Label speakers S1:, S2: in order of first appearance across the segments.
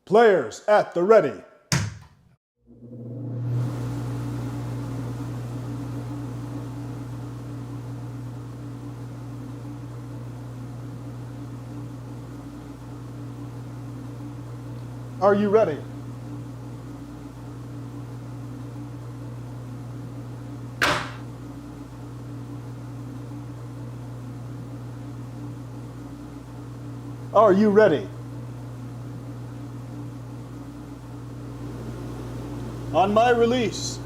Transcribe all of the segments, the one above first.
S1: Players at the ready. Are you ready? Are you ready? On my release.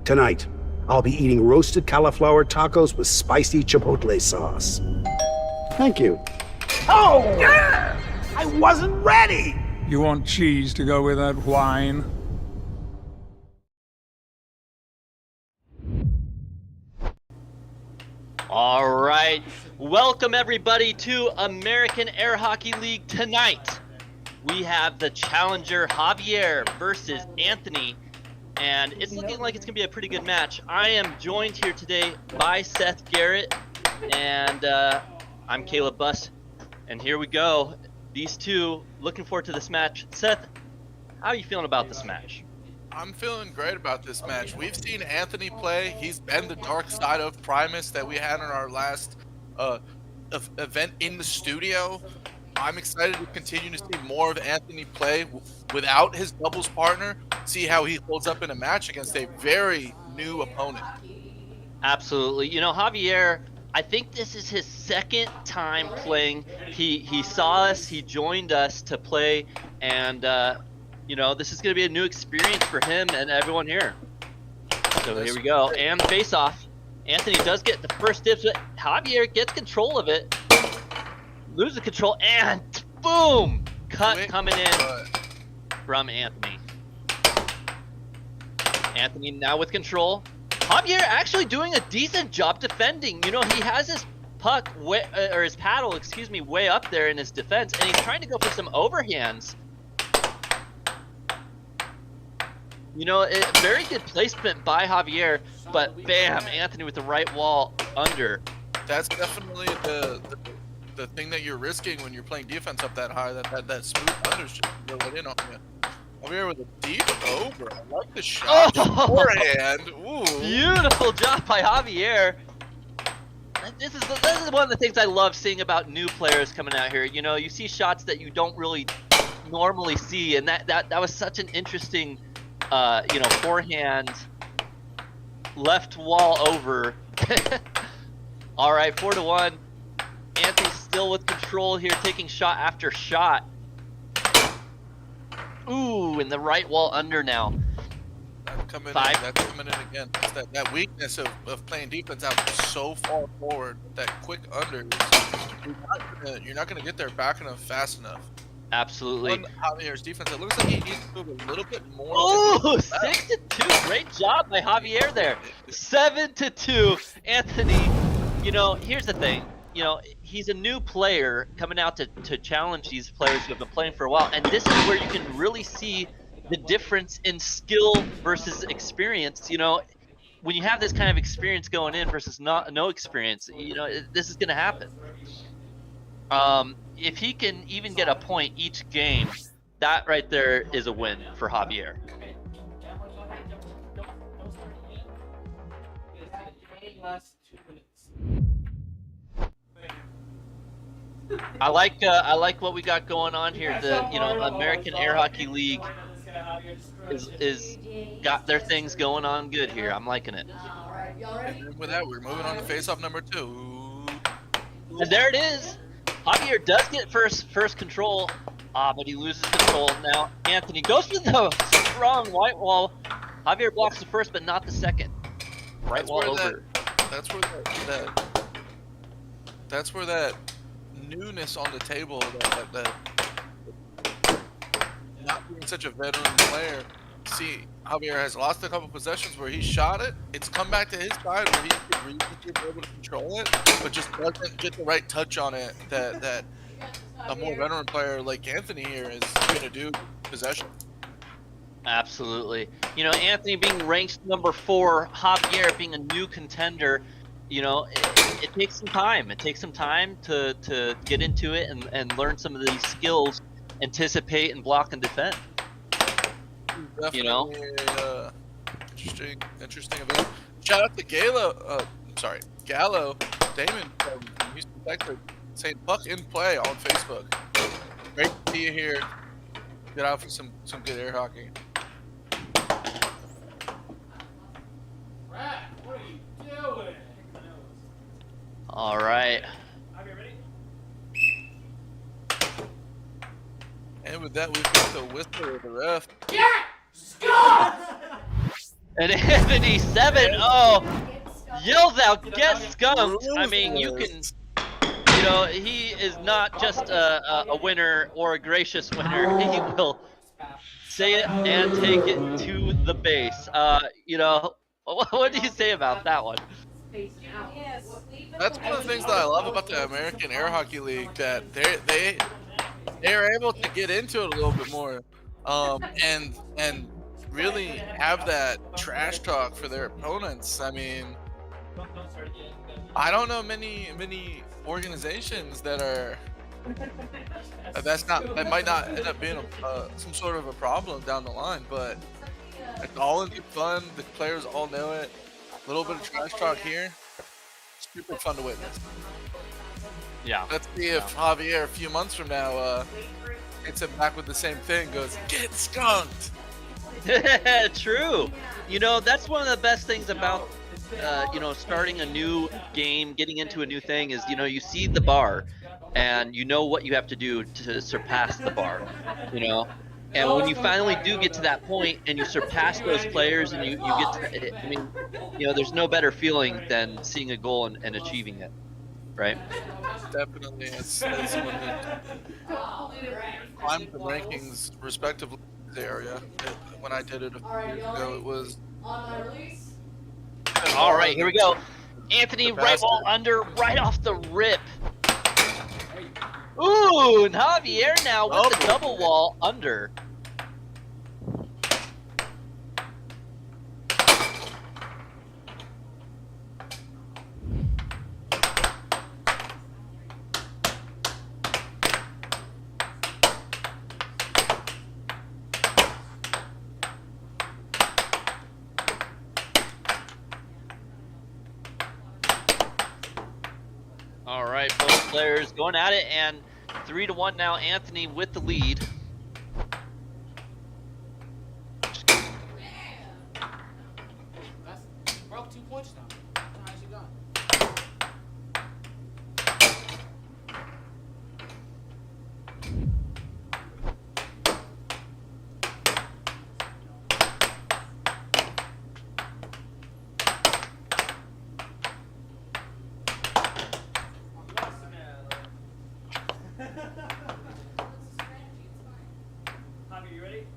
S2: Tonight, I'll be eating roasted cauliflower tacos with spicy chipotle sauce. Thank you. Oh! I wasn't ready!
S3: You want cheese to go with that wine?
S4: All right, welcome everybody to American Air Hockey League tonight. We have the challenger Javier versus Anthony, and it's looking like it's gonna be a pretty good match. I am joined here today by Seth Garrett, and I'm Caleb Buss, and here we go. These two, looking forward to this match. Seth, how are you feeling about this match?
S5: I'm feeling great about this match. We've seen Anthony play. He's been the dark side of Primus that we had in our last event in the studio. I'm excited to continue to see more of Anthony play without his doubles partner, see how he holds up in a match against a very new opponent.
S4: Absolutely. You know, Javier, I think this is his second time playing. He saw us, he joined us to play, and you know, this is going to be a new experience for him and everyone here. So here we go. And face off. Anthony does get the first dibs, but Javier gets control of it. Loses control, and boom! Cut coming in from Anthony. Anthony now with control. Javier actually doing a decent job defending. You know, he has his puck, or his paddle, excuse me, way up there in his defense, and he's trying to go for some overhands. You know, very good placement by Javier, but bam, Anthony with the right wall under.
S5: That's definitely the thing that you're risking when you're playing defense up that high. That smooth under's just rolling in on you. Over here with a deep over. I like the shot. Forehand. Ooh.
S4: Beautiful job by Javier. This is one of the things I love seeing about new players coming out here. You know, you see shots that you don't really normally see, and that was such an interesting. You know, forehand, left wall over. All right, 4-1. Anthony still with control here, taking shot after shot. Ooh, and the right wall under now.
S5: That's coming in again. It's that weakness of playing defense out so far forward. That quick under, you're not gonna get there back enough, fast enough.
S4: Absolutely.
S5: On Javier's defense, it looks like he needs to move a little bit more.
S4: Oh, 6-2. Great job by Javier there. 7-2. Anthony, you know, here's the thing. You know, he's a new player coming out to challenge these players who have been playing for a while, and this is where you can really see the difference in skill versus experience. You know, when you have this kind of experience going in versus no experience, you know, this is going to happen. If he can even get a point each game, that right there is a win for Javier. I like what we got going on here. The American Air Hockey League is got their things going on good here. I'm liking it.
S5: And with that, we're moving on to face-off number 2.
S4: And there it is. Javier does get first control, but he loses control. Now Anthony goes for the strong white wall. Javier blocks the first, but not the second. Right wall over.
S5: That's where that newness on the table, that not being such a veteran player. See, Javier has lost a couple possessions where he shot it. It's come back to his side where he's able to control it, but just doesn't get the right touch on it that a more veteran player like Anthony here is going to do possession.
S4: Absolutely. You know, Anthony being ranked number 4, Javier being a new contender. you know, it takes some time. It takes some time to get into it and learn some of these skills, anticipate and block and defend.
S5: Definitely,
S4: You know?
S5: Interesting event. Shout out to Gallo, Damon from Houston, Texas, saying "Puck in play" on Facebook. Great to see you here. Get out for some good air hockey.
S4: All right.
S5: And with that, we've got the whistle of the ref.
S4: And Anthony 7-0 yells out, "Get skunked!" I mean, you can, you know, he is not just a winner or a gracious winner. He will say it and take it to the base. You know, what do you say about that one?
S5: That's one of the things that I love about the American Air Hockey League, that they're able to get into it a little bit more, and really have that trash talk for their opponents. I mean, I don't know many organizations that are that might not end up being some sort of a problem down the line, but it's all in good fun. The players all know it. A little bit of trash talk here. Super fun to witness.
S4: Yeah.
S5: Let's see if Javier a few months from now hits him back with the same thing, goes, "Get skunked."
S4: True. You know, that's one of the best things about you know, starting a new game, getting into a new thing is, you know, you see the bar and you know what you have to do to surpass the bar, you know. And when you finally do get to that point and you surpass those players and you get to, I mean, you know, there's no better feeling than seeing a goal and achieving it, right?
S5: Definitely, as someone that climbed the rankings respectively in this area. When I did it a few years ago, it was.
S4: All right, here we go. Anthony, right wall under, right off the rip. Ooh, and Javier now with the double wall under. All right, both players going at it, and 3-1 now. Anthony with the lead.
S6: Broke 2 points now. How's it going?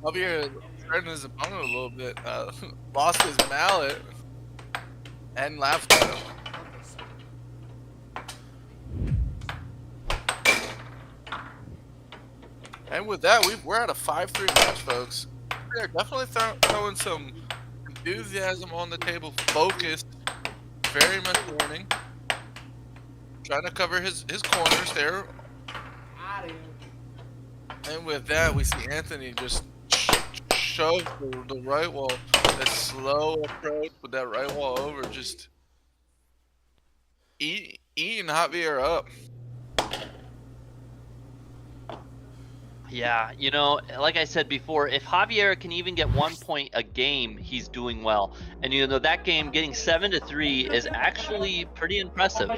S5: Javier threatened his opponent a little bit. Lost his mallet and laughed at him. And with that, we're at a 5-3 match, folks. They're definitely throwing some enthusiasm on the table, focused, very much winning. Trying to cover his corners there. And with that, we see Anthony just shove the right wall. That slow approach with that right wall over, just eating Javier up.
S4: Yeah, you know, like I said before, if Javier can even get 1 point a game, he's doing well. And you know, that game getting 7-3 is actually pretty impressive.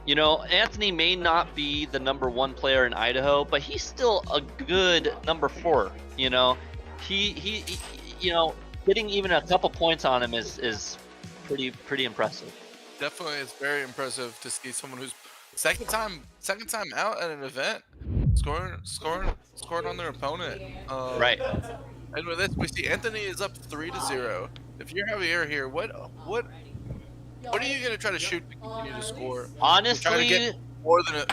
S4: You know, Anthony may not be the #1 player in Idaho, but he's still a good number 4. You know, he you know, getting even a couple points on him is pretty impressive.
S5: Definitely, it's very impressive to see someone who's second time out at an event scoring on their opponent.
S4: Right.
S5: And with this, we see Anthony is up 3-0. If you're Javier here, what are you gonna try to shoot to continue to score?
S4: Honestly,
S5: Try to get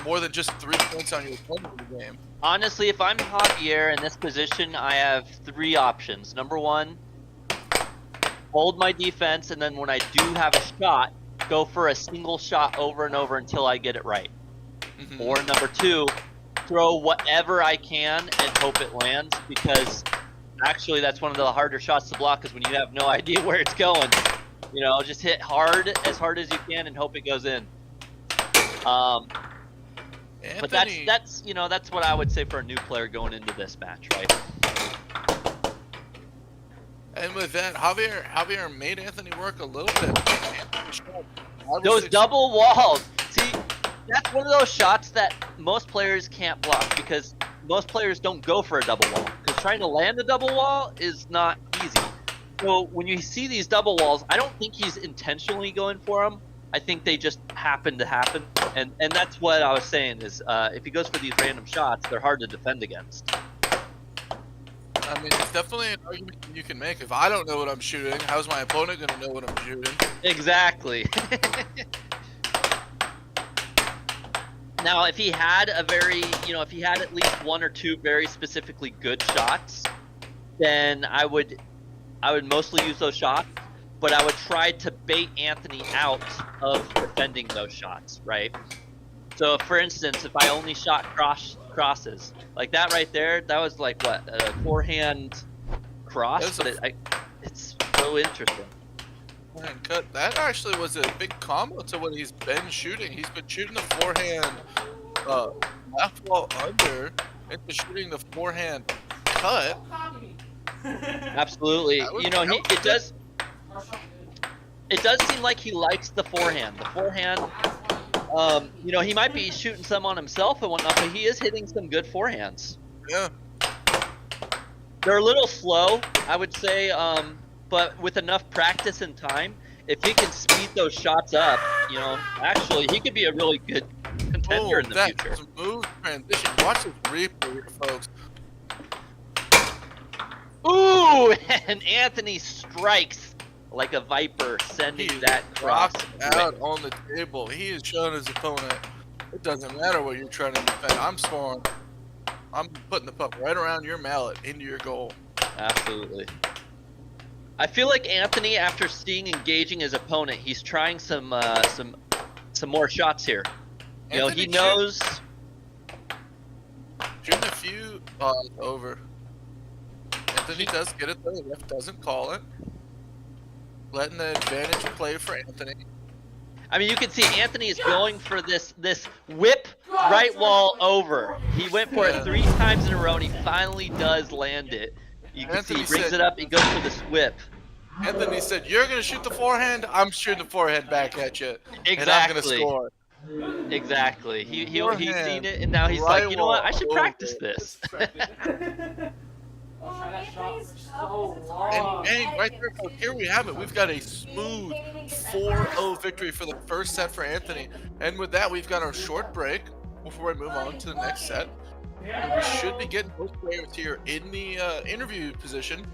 S5: more than just 3 points on your opponent in the game.
S4: Honestly, if I'm Javier in this position, I have 3 options. #1, hold my defense, and then when I do have a shot, go for a single shot over and over until I get it right.
S5: Mhm.
S4: Or number 2, throw whatever I can and hope it lands, because actually that's one of the harder shots to block, because when you have no idea where it's going, you know, just hit as hard as you can and hope it goes in. But that's you know, that's what I would say for a new player going into this match, right?
S5: And with that, Javier made Anthony work a little bit.
S4: Those double walls. See, that's one of those shots that most players can't block, because most players don't go for a double wall. Because trying to land a double wall is not easy. So when you see these double walls, I don't think he's intentionally going for them. I think they just happen to happen. And that's what I was saying is, if he goes for these random shots, they're hard to defend against.
S5: I mean, it's definitely an argument you can make. If I don't know what I'm shooting, how's my opponent gonna know what I'm shooting?
S4: Exactly. Now, if he had if he had at least 1 or 2 very specifically good shots, then I would mostly use those shots, but I would try to bait Anthony out of defending those shots, right? So, for instance, if I only shot crosses, like that right there, that was like what, a forehand cross, but it's so interesting.
S5: Forehand cut. That actually was a big combo to what he's been shooting. He's been shooting the forehand left wall under into shooting the forehand cut.
S4: Absolutely. You know, it does seem like he likes the forehand. The forehand, you know, he might be shooting some on himself and whatnot, but he is hitting some good forehands.
S5: Yeah.
S4: They're a little slow, I would say, but with enough practice and time, if he can speed those shots up, you know, actually, he could be a really good contender in the future.
S5: Smooth transition. Watch this replay here, folks.
S4: Ooh, and Anthony strikes like a viper, sending that cross
S5: out on the table. He is showing his opponent, it doesn't matter what you're trying to defend. I'm scoring. I'm putting the puck right around your mallet into your goal.
S4: Absolutely. I feel like Anthony, after seeing engaging his opponent, he's trying some more shots here. You know, he knows.
S5: Shooting a few over. Anthony does get it though. The ref doesn't call it. Letting the advantage play for Anthony.
S4: I mean, you can see Anthony is going for this whip right wall over. He went for it 3 times in a row, and he finally does land it. You can see he brings it up, he goes for this whip.
S5: Anthony said, "You're gonna shoot the forehand. I'm shooting the forehand back at you,
S4: exactly.
S5: And I'm gonna score."
S4: Exactly. He's seen it, and now he's like, you know what? I should practice this.
S5: And right there, folks, here we have it. We've got a smooth 4-0 victory for the first set for Anthony. And with that, we've got our short break before we move on to the next set. And we should be getting both players here in the interview position.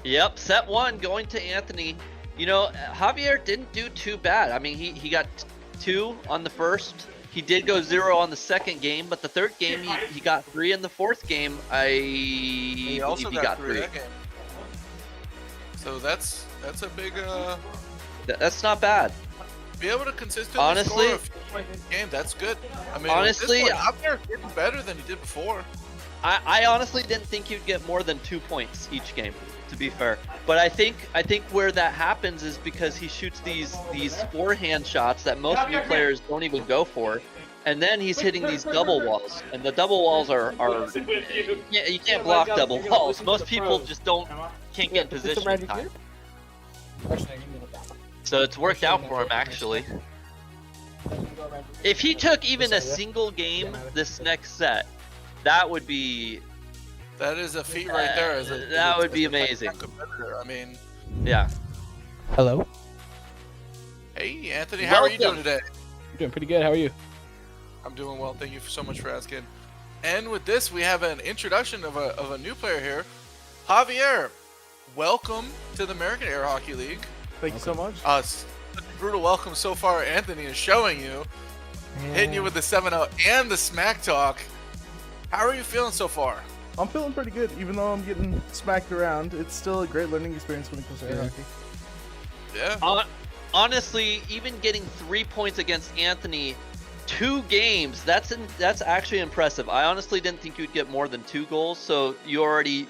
S4: Yep, set 1 going to Anthony. You know, Javier didn't do too bad. I mean, he got 2 on the first. He did go 0 on the second game, but the third game he got 3. In the fourth game, he got 3.
S5: That game. So that's a big
S4: that's not bad.
S5: Be able to consistently
S4: honestly,
S5: score a few points in the game, that's good. I mean,
S4: honestly,
S5: Javier getting better than he did before.
S4: I honestly didn't think he'd get more than 2 points each game, to be fair. But I think where that happens is because he shoots these forehand shots that most new players don't even go for, and then he's hitting these double walls. And the double walls are you can't block double walls. Most people just can't get in position in time. So it's worked out for him actually. If he took even a single game this next set, that would be.
S5: That is a feat right there.
S4: That would be amazing.
S5: I mean,
S4: yeah.
S7: Hello.
S5: Hey, Anthony, how are you doing today?
S7: I'm doing pretty good. How are you?
S5: I'm doing well. Thank you so much for asking. And with this, we have an introduction of a new player here, Javier. Welcome to the American Air Hockey League.
S1: Thank you so much.
S5: Brutal welcome so far. Anthony is showing you, hitting you with the 7-0 and the smack talk. How are you feeling so far?
S8: I'm feeling pretty good, even though I'm getting smacked around. It's still a great learning experience when it comes to air hockey.
S5: Yeah.
S4: honestly, even getting 3 points against Anthony, 2 games, that's actually impressive. I honestly didn't think you'd get more than 2 goals, so you already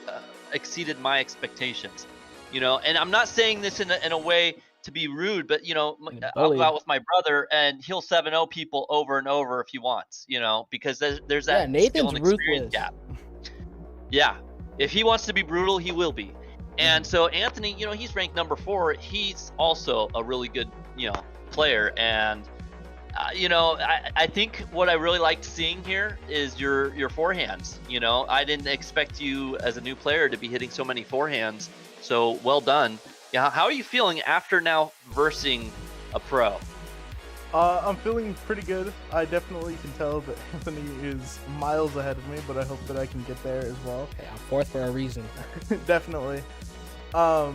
S4: exceeded my expectations. You know, and I'm not saying this in a way to be rude, but you know, I'll go out with my brother and he'll 7-0 people over and over if he wants, you know, because there's that skill
S7: Nathan's
S4: and experience
S7: ruthless.
S4: gap. Yeah, if he wants to be brutal, he will be. And so Anthony, you know, he's ranked number 4. He's also a really good, you know, player. And you know, I think what I really liked seeing here is your forehands. You know, I didn't expect you as a new player to be hitting so many forehands. So well done. Yeah, how are you feeling after now versing a pro?
S8: I'm feeling pretty good. I definitely can tell that Anthony is miles ahead of me, but I hope that I can get there as well.
S7: Hey, I'm 4th for a reason.
S8: Definitely. But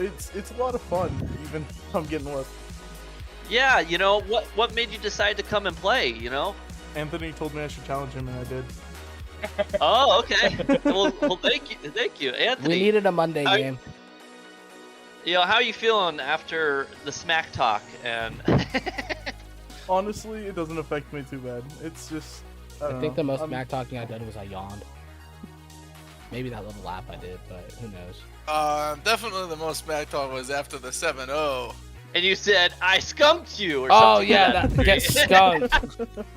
S8: it's a lot of fun, even if I'm getting whipped.
S4: Yeah, you know, what made you decide to come and play, you know?
S8: Anthony told me I should challenge him, and I did.
S4: Oh, okay. well, thank you, Anthony.
S7: We needed a Monday game.
S4: You know, how are you feeling after the smack talk? And
S8: honestly, it doesn't affect me too bad. It's just
S7: I think the most smack talking I did was I yawned. Maybe that little lap I did, but who knows?
S5: Definitely the most smack talk was after the 7-0.
S4: And you said, I skunked you, or
S7: oh,
S4: something.
S7: Yeah, that get skunked.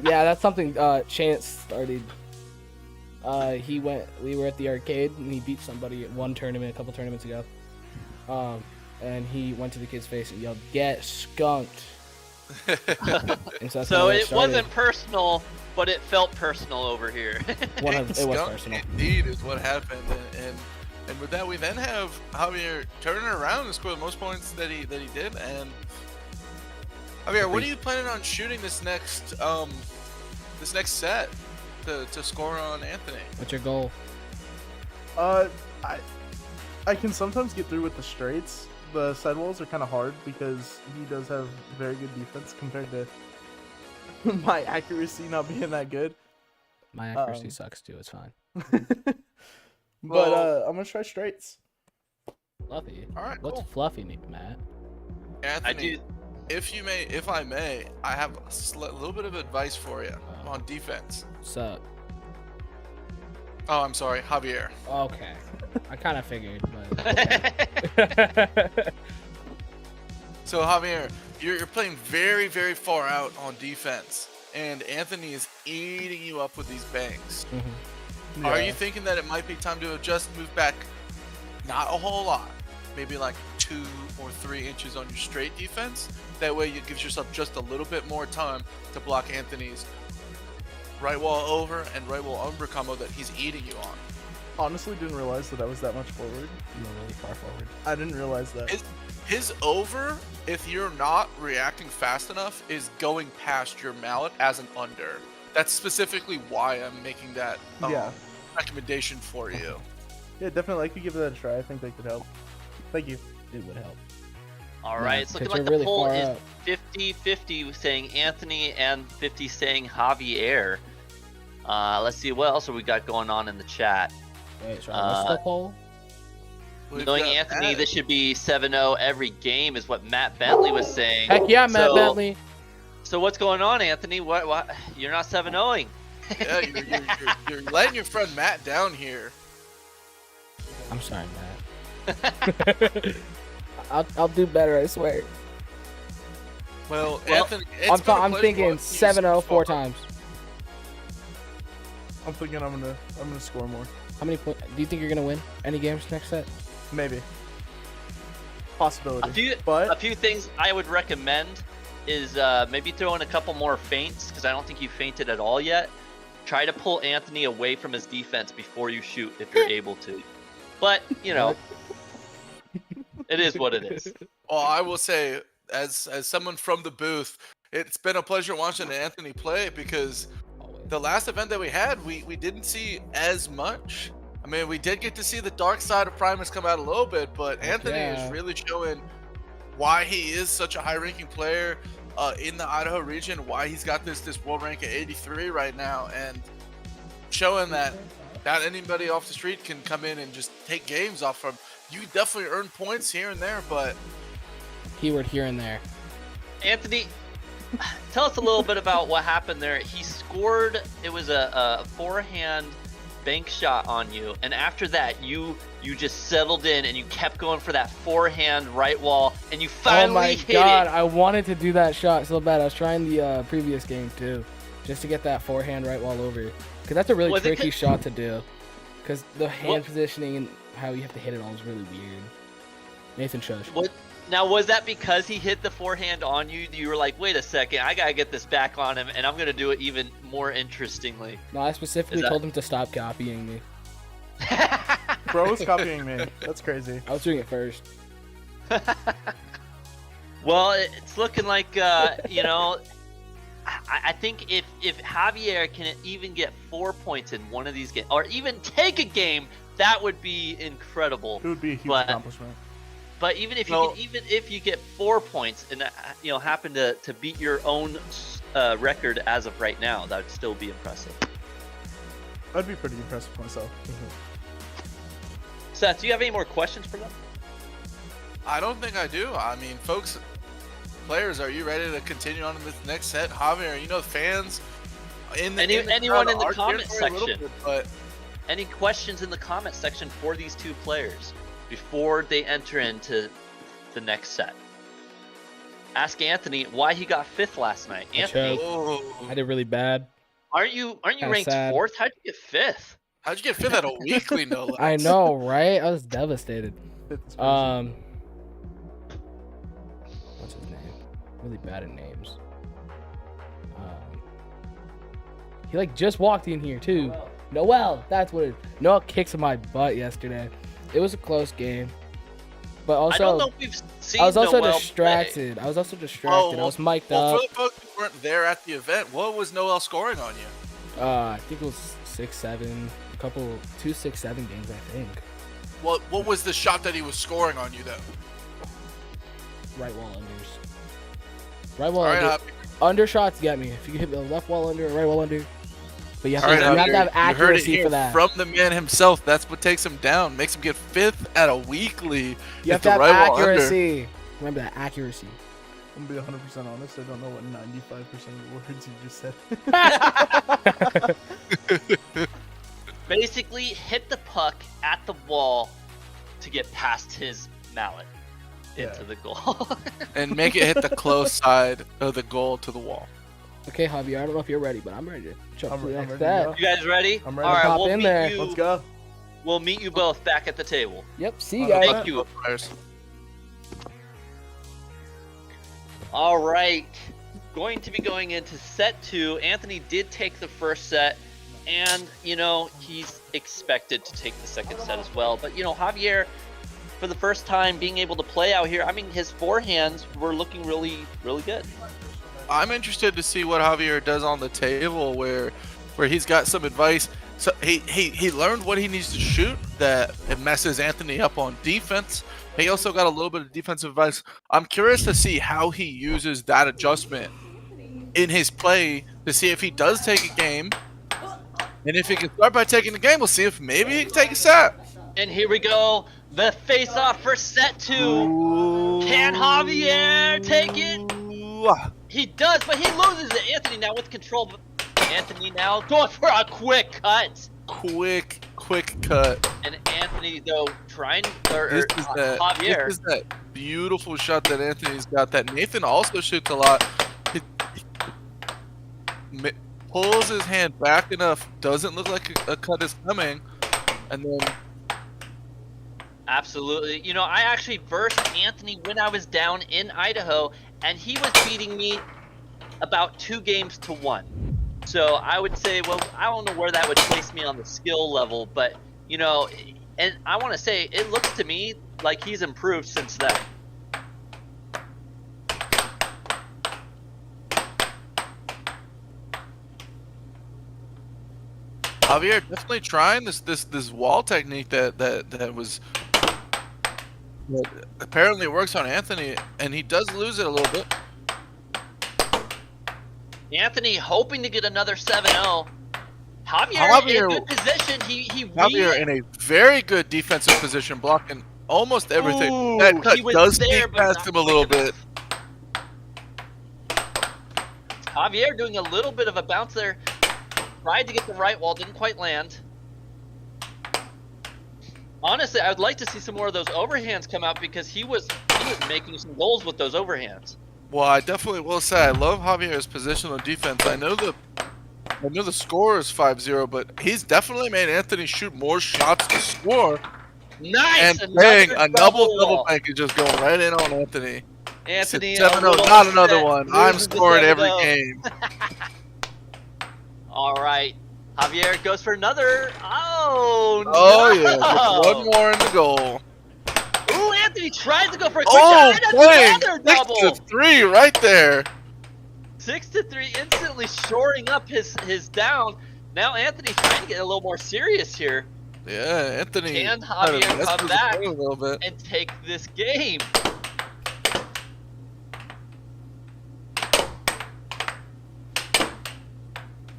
S7: Yeah, that's something Chance started. We were at the arcade, and he beat somebody at one tournament, a couple tournaments ago. And he went to the kid's face and yelled, "Get skunked."
S4: So it wasn't personal, but it felt personal over here.
S7: It was personal.
S5: Indeed, is what happened, and with that, we then have Javier turning around and score the most points that he did. And Javier, what are you planning on shooting this next set to score on Anthony?
S7: What's your goal?
S8: I can sometimes get through with the straights. The sidewalls are kind of hard because he does have very good defense compared to my accuracy not being that good.
S7: My accuracy sucks too. It's fine.
S8: But I'm gonna try straights.
S7: Fluffy.
S5: All right.
S7: What's
S5: cool.
S7: fluffy mean, Matt?
S5: Anthony, if I may, I have a little bit of advice for you on defense.
S7: What's up?
S5: Oh, I'm sorry, Javier.
S7: Okay. I kind of figured, but
S5: So Javier, you're playing very, very far out on defense, and Anthony is eating you up with these bangs.
S7: Mm-hmm.
S8: Yeah.
S5: Are you thinking that it might be time to just move back, not a whole lot, maybe like 2 or 3 inches on your straight defense? That way it gives yourself just a little bit more time to block Anthony's right wall over and right wall under combo that he's eating you on.
S8: Honestly, didn't realize that I was that much forward.
S7: you're really far forward.
S8: I didn't realize that.
S5: His over, if you're not reacting fast enough, is going past your mallet as an under. That's specifically why I'm making that recommendation for you.
S8: Yeah, definitely. I could give that a try. I think that could help. Thank you.
S7: It would help.
S4: All right, it's looking like the poll is 50-50 saying Anthony and 50 saying Javier. Let's see, what else have we got going on in the chat?
S7: Wait, sorry, what's the poll?
S4: Knowing Anthony, this should be 7-0 every game, is what Matt Bentley was saying.
S7: Heck yeah, Matt Bentley.
S4: So what's going on, Anthony? What? You're not 7-0ing.
S5: Yeah, you're letting your friend Matt down here.
S7: I'm sorry, Matt. I'll do better, I swear.
S5: Well, Anthony,
S7: I'm thinking 7-0 4 times.
S8: I'm thinking I'm gonna score more.
S7: How many points? Do you think you're gonna win any games next set?
S8: Maybe. Possibility.
S4: A few things I would recommend is maybe throw in a couple more feints, because I don't think you fainted at all yet. Try to pull Anthony away from his defense before you shoot if you're able to. But, you know, it is what it is.
S5: Well, I will say, as someone from the booth, it's been a pleasure watching Anthony play, because the last event that we had, we didn't see as much. I mean, we did get to see the dark side of Primus come out a little bit, but Anthony is really showing why he is such a high-ranking player in the Idaho region, why he's got this world rank at 83 right now, and showing that not anybody off the street can come in and just take games off from. You definitely earn points here and there, but
S7: keyword here and there.
S4: Anthony, tell us a little bit about what happened there. He scored. It was a forehand bank shot on you, and after that, you just settled in and you kept going for that forehand right wall, and you finally hit
S7: Oh my god,
S4: it.
S7: I wanted to do that shot so bad. I was trying the previous game too, just to get that forehand right wall over. Because that's a really
S4: Was it
S7: tricky
S4: 'cause-
S7: shot to do. Because the hand
S4: What-
S7: positioning and how you have to hit it all is really weird. Nathan Shush.
S4: Now, was that because he hit the forehand on you? You were like, wait a second, I gotta get this back on him, and I'm gonna do it even more interestingly.
S7: No, I specifically
S4: Is that-
S7: told him to stop copying me.
S8: Bro was copying me. That's crazy.
S7: I was doing it first.
S4: Well, it's looking like, you know, I think if Javier can even get 4 points in one of these games, or even take a game, that would be incredible.
S8: It would be a huge
S4: But-
S8: accomplishment.
S4: But even if
S5: No.
S4: even if you get 4 points and you know happen to beat your own record as of right now, that would still be impressive.
S8: I'd be pretty impressed with myself.
S4: Seth, do you have any more questions for them?
S5: I don't think I do. I mean, folks, players, are you ready to continue on in this next set? Javier, you know, fans in the
S4: Anyone
S5: crowd
S4: in the
S5: are
S4: comment
S5: cheering for you a little
S4: section.
S5: bit, but
S4: Any questions in the comment section for these two players before they enter into the next set? Ask Anthony why he got 5th last night.
S7: I
S4: Anthony,
S7: choked. I did really bad.
S4: aren't you
S7: Kinda
S4: ranked
S7: sad.
S4: 4th? How'd you get 5th?
S5: how'd you get 5th at a weekly, no less?
S7: I know, right? I was devastated.
S8: It's crazy.
S7: What's his name? Really bad at names. He like just walked in here too. Noel, that's what it. Noel kicks my butt yesterday. It was a close game, but
S4: I don't know
S7: also
S4: if we've seen
S7: I was also
S4: Noel
S7: distracted. I was also distracted. I was mic'd
S5: well,
S7: up.
S5: for the folks who weren't there at the event, what was Noel scoring on you?
S7: I think it was 6-7, 2-6-7 games. I think
S5: What was the shot that he was scoring on you, though?
S7: right wall unders. Right wall
S5: All right,
S7: under. Undershots get me. If you hit the left wall under or right wall under, but you have,
S5: all
S7: to,
S5: right,
S7: you have to have
S5: Javier, you heard it
S7: accuracy
S5: here
S7: for that.
S5: from the man himself. That's what takes him down, makes him get 5th at a weekly.
S7: You have
S5: If
S7: to
S5: the
S7: have
S5: right wall under-
S7: accuracy. Remember that accuracy.
S8: I'm gonna be 100% honest. I don't know what 95% of the words you just said.
S4: Basically, hit the puck at the wall to get past his mallet into the goal.
S5: and make it hit the close side of the goal to the wall.
S7: Okay, Javier, I don't know if you're ready, but I'm ready to jump
S8: I'm
S7: to the
S8: ready
S7: next
S8: to
S7: set.
S8: go.
S4: You guys ready?
S8: I'm ready.
S4: All right,
S7: Hop
S4: we'll
S7: in
S4: meet
S7: there.
S4: you.
S8: Let's go.
S4: We'll meet you both back at the table.
S7: Yep, see you
S8: All right.
S7: guys.
S4: Thank you.
S5: Players.
S4: All right, going to be going into set 2. Anthony did take the first set, and you know he's expected to take the second set as well. But you know Javier, for the first time being able to play out here, I mean his forehands were looking really, really good.
S5: I'm interested to see what Javier does on the table, where he's got some advice. So he learned what he needs to shoot that it messes Anthony up on defense. He also got a little bit of defensive advice. I'm curious to see how he uses that adjustment in his play to see if he does take a game. And if he can start by taking the game, we'll see if maybe he can take a set.
S4: And here we go, the face-off for set 2. Can Javier take it? He does, but he loses it. Anthony now with control. Anthony now going for a quick cut.
S5: Quick cut.
S4: And Anthony though trying
S5: This is
S4: Javier.
S5: This is that beautiful shot that Anthony's got. That Nathan also shoots a lot. He pulls his hand back enough. Doesn't look like a cut is coming, and then
S4: Absolutely. You know, I actually versed Anthony when I was down in Idaho, and he was beating me about 2 games to 1. So I would say, well, I don't know where that would place me on the skill level, but, you know, and I want to say, it looks to me like he's improved since then.
S5: Javier definitely trying this wall technique that apparently works on Anthony, and he does lose it a little bit.
S4: Anthony hoping to get another 7-0. Javier in good position. He
S5: Javier in a very good defensive position, blocking almost everything.
S4: Ooh,
S5: That cut
S4: he was
S5: does
S4: there,
S5: sneak
S4: but
S5: past
S4: not
S5: him a little
S4: quick
S5: bit.
S4: Javier doing a little bit of a bounce there. Tried to get the right wall, didn't quite land. Honestly, I would like to see some more of those overhands come out because he was making some goals with those overhands.
S5: Well, I definitely will say I love Javier's positional defense. I know the score is 5-0, but he's definitely made Anthony shoot more shots to score.
S4: Nice!
S5: And bang, a double
S4: wall.
S5: bank is just going right in on Anthony.
S4: Anthony,
S5: 7-0,
S4: a little
S5: not another
S4: upset,
S5: one. I'm
S4: loses the
S5: scoring every
S4: 7-0.
S5: game.
S4: All right, Javier goes for another. Oh,
S5: Oh
S4: no.
S5: yeah, just one more in the goal.
S4: Ooh, Anthony tries to go for a quick
S5: Oh,
S4: shot.
S5: bang!
S4: Another double.
S5: 6-3 right there.
S4: 6-3, instantly shoring up his down. Now Anthony's trying to get a little more serious here
S5: Yeah, Anthony.
S4: Can
S5: kind of
S4: Javier
S5: messed
S4: come
S5: with the
S4: back?
S5: game a little bit.
S4: and take this game.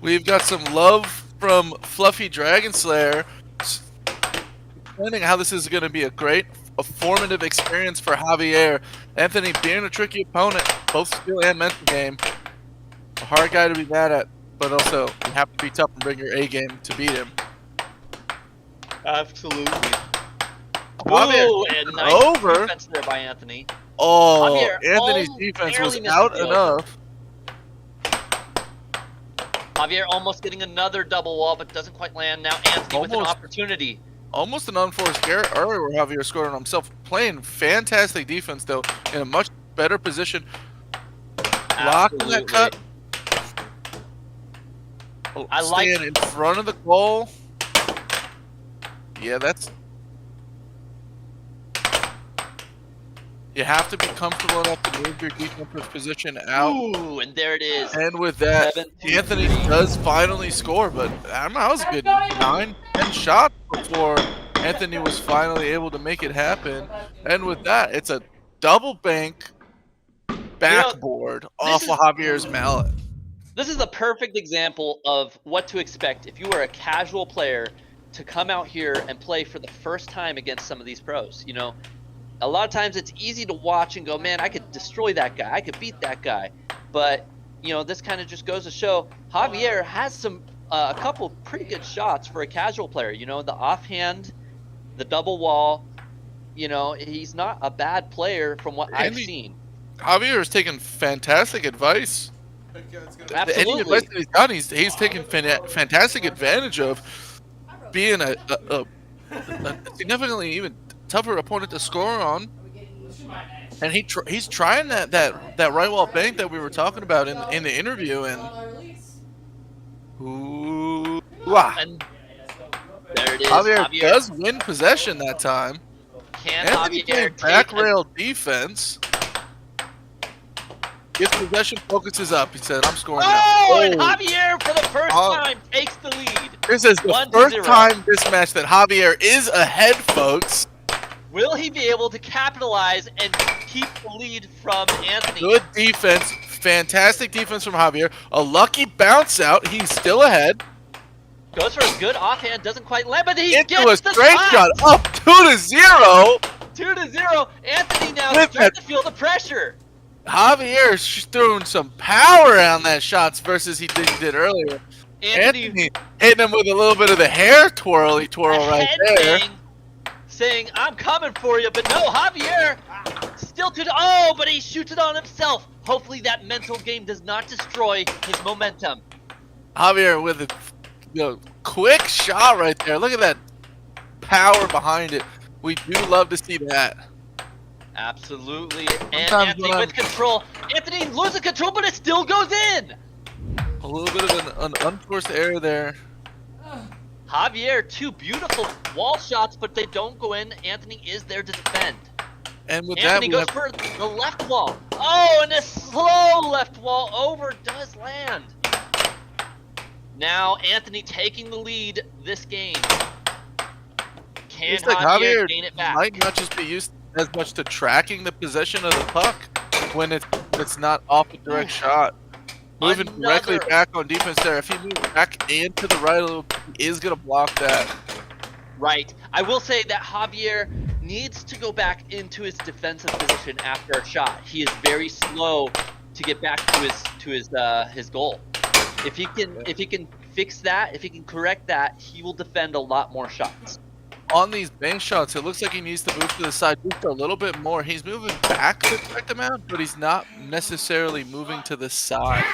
S5: We've got some love from Fluffy Dragon Slayer, explaining how this is going to be a formative experience for Javier. Anthony being a tricky opponent, both skill and mental game. A hard guy to be bad at, but also you have to be tough and bring your A game to beat him.
S4: Absolutely.
S5: Javier,
S4: Ooh, and nice
S5: over.
S4: defense there by Anthony.
S5: Oh,
S4: Javier
S5: Anthony's
S4: almost
S5: defense
S4: barely
S5: was
S4: missed
S5: out
S4: the field.
S5: enough.
S4: Javier almost getting another double wall, but doesn't quite land. Now Anthony with an
S5: Almost.
S4: opportunity.
S5: Almost an unforced error earlier where Javier scored on himself. Playing fantastic defense, though, in a much better position. Blocking that
S4: Absolutely.
S5: cut.
S4: I like-
S5: Staying in front of the goal. Yeah, that's... You have to be comfortable enough to move your defensive position out.
S4: Ooh, and there it is.
S5: And with that,
S4: 7-3.
S5: Anthony does finally score, but I don't know, that was a good 9-10 shots before Anthony was finally able to make it happen. And with that, it's a double bank backboard off
S4: is-
S5: of Javier's mallet.
S4: This is a perfect example of what to expect if you were a casual player to come out here and play for the first time against some of these pros. You know, a lot of times it's easy to watch and go, man, I could destroy that guy. I could beat that guy. But, you know, this kind of just goes to show Javier has some a couple pretty good shots for a casual player. You know, the offhand, the double wall. You know, he's not a bad player from what I've seen.
S5: Javier has taken fantastic advice. Any
S4: Absolutely.
S5: advice that he's gotten, he's taken fantastic advantage of being a significantly even tougher opponent to score on. And he's trying that right wall bank that we were talking about in the interview, and
S4: And there it is.
S5: Javier does win possession that time.
S4: Can
S5: Anthony
S4: Javier
S5: playing
S4: take
S5: back
S4: a-
S5: rail defense. Gets possession, focuses up. He said, "I'm scoring now."
S4: Oh, and Javier for the first
S5: Oh.
S4: time takes the lead.
S5: This is the
S4: 1-0.
S5: first time this match that Javier is ahead, folks.
S4: Will he be able to capitalize and keep the lead from Anthony?
S5: Good defense, fantastic defense from Javier. A lucky bounce out. He's still ahead.
S4: Goes for a good offhand, doesn't quite land, but he
S5: Into a
S4: gets the
S5: straight shot, up 2-0.
S4: 2-0. Anthony now
S5: With
S4: starting
S5: that-
S4: to feel the pressure.
S5: Javier's throwing some power on that shots versus he did earlier.
S4: Anthony
S5: hitting him with a little bit of the hair twirl right there.
S4: headbang, saying, "I'm coming for you," but no, Javier still oh, but he shoots it on himself. Hopefully that mental game does not destroy his momentum.
S5: Javier with a quick shot right there. Look at that power behind it. We do love to see that.
S4: Absolutely. And
S5: Sometimes
S4: Anthony
S5: when
S4: with control. Anthony losing control, but it still goes in.
S5: A little bit of an unforced error there.
S4: Javier, two beautiful wall shots, but they don't go in. Anthony is there to defend.
S5: And with
S4: Anthony
S5: that,
S4: goes for the left wall. Oh, and a slow left wall over does land. Now Anthony taking the lead this game. Can
S5: looks like
S4: Javier gain it back?
S5: might not just be used as much to tracking the possession of the puck when it's not off a direct shot. Moving directly back on defense there. If he moves back and to the right a little, he is going to block that.
S4: Right. I will say that Javier needs to go back into his defensive position after a shot. He is very slow to get back to his goal. If he can fix that, if he can correct that, he will defend a lot more shots.
S5: On these bank shots, it looks like he needs to move to the side just a little bit more. He's moving back the correct amount, but he's not necessarily moving to the side.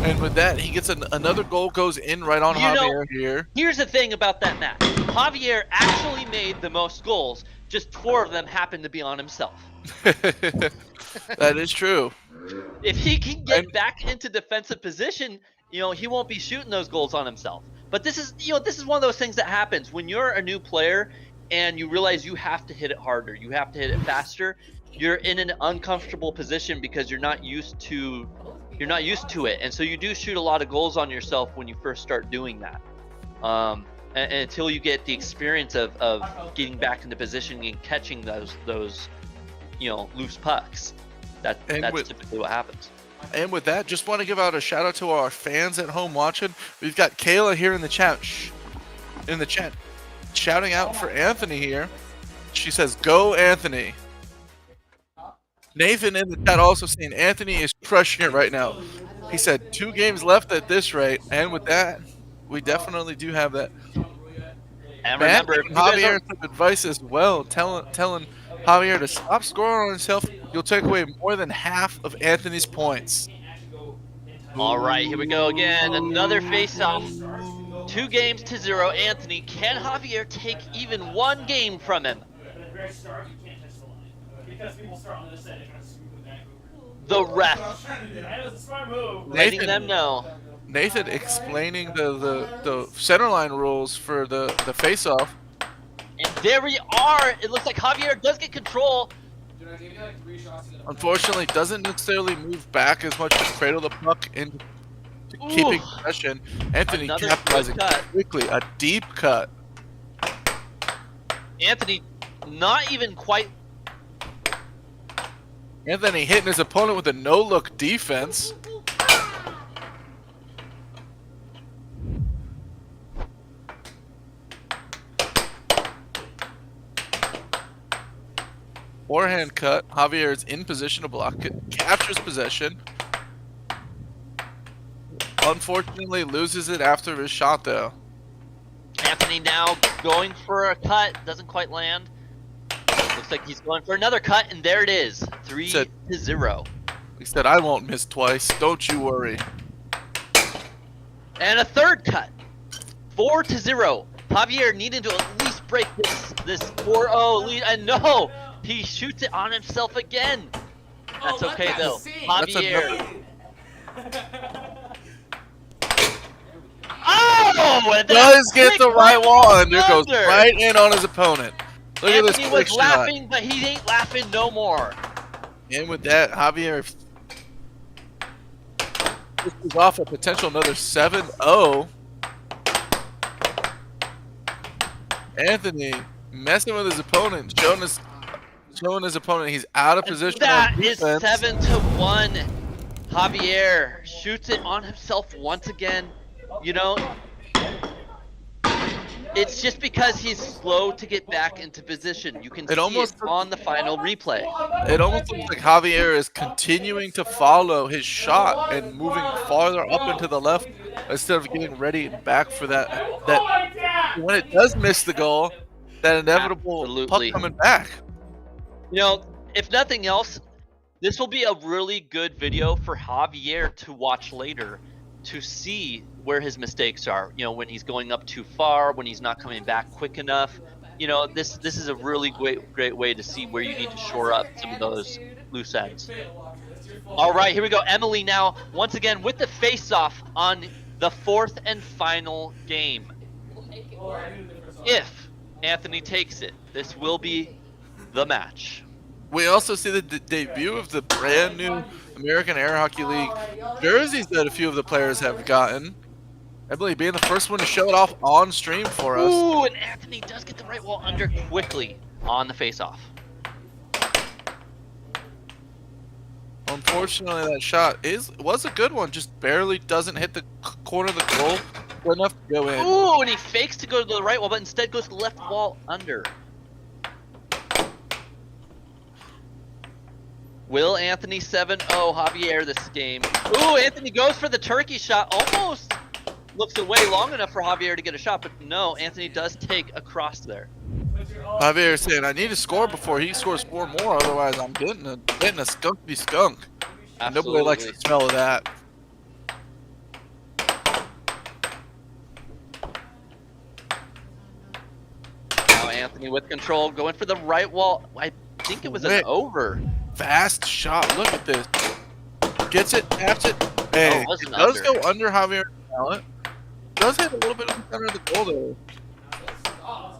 S5: And with that, he gets another goal goes in right on Javier here.
S4: Here's the thing about that match. Javier actually made the most goals. Just 4 of them happened to be on himself.
S5: That is true.
S4: If he can get back into defensive position, he won't be shooting those goals on himself. But this is one of those things that happens when you're a new player and you realize you have to hit it harder, you have to hit it faster. You're in an uncomfortable position because you're not used to it, and so you do shoot a lot of goals on yourself when you first start doing that. And until you get the experience of getting back into position and catching those loose pucks, that's typically what happens.
S5: And with that, just want to give out a shout out to our fans at home watching. We've got Kayla here in the chat, shouting out for Anthony here. She says, "Go Anthony." Nathan in the chat also saying Anthony is crushing it right now. He said 2 games left at this rate, and with that, we definitely do have that.
S4: And remember,
S5: Javier some advice as well, telling Javier to stop scoring on himself. You'll take away more than half of Anthony's points.
S4: All right, here we go again. Another face-off. 2-0. Anthony, can Javier take even 1 game from him? The ref letting them know.
S5: Nathan explaining the center line rules for the face-off.
S4: And there we are. It looks like Javier does get control.
S5: Unfortunately, doesn't necessarily move back as much as cradle the puck into keeping possession. Anthony capitalizing quickly. A deep cut.
S4: Anthony not even quite.
S5: Anthony hitting his opponent with a no-look defense. Forehand cut. Javier is in position to block it. Captures possession. Unfortunately, loses it after his shot, though.
S4: Anthony now going for a cut. Doesn't quite land. Looks like he's going for another cut, and there it is. 3-0.
S5: He said, "I won't miss twice. Don't you worry."
S4: And a third cut. 4-0. Javier needing to at least break this 4-0 lead. And no! He shoots it on himself again. That's okay though. Javier. Oh! And
S5: does get the right wall under. Goes right in on his opponent. Look at this quick
S4: shot. Laughing, but he ain't laughing no more.
S5: And with that, Javier is off a potential another 7-0. Anthony messing with his opponent, showing his opponent he's out of position.
S4: That is 7-1. Javier shoots it on himself once again. It's just because he's slow to get back into position. You can see it on the final replay.
S5: It almost looks like Javier is continuing to follow his shot and moving farther up into the left instead of getting ready and back for that when it does miss the goal, that inevitable puck coming back.
S4: If nothing else, this will be a really good video for Javier to watch later to see where his mistakes are. When he's going up too far, when he's not coming back quick enough. This is a really great way to see where you need to shore up some of those loose ends. All right, here we go. Emily now once again with the face-off on the 4th and final game. If Anthony takes it, this will be the match.
S5: We also see the debut of the brand new American Air Hockey League jerseys that a few of the players have gotten. Emily being the first one to show it off on stream for us.
S4: Ooh, and Anthony does get the right wall under quickly on the face-off.
S5: Unfortunately, that shot was a good one. Just barely doesn't hit the corner of the goal. Good enough to go in.
S4: Ooh, and he fakes to go to the right wall, but instead goes to the left wall under. Will Anthony 7-0 Javier this game? Ooh, Anthony goes for the turkey shot. Almost looks away long enough for Javier to get a shot, but no, Anthony does take a cross there.
S5: Javier saying, I need to score before he scores 4 more, otherwise I'm getting a skunky skunk.
S4: Absolutely.
S5: Nobody likes the smell of that.
S4: Now Anthony with control, going for the right wall. I think it was an over.
S5: Fast shot. Look at this. Gets it, taps it. Hey,
S4: Oh, it
S5: it
S4: wasn't
S5: does go under Javier's talent. Does hit a little bit of the center of the goal though.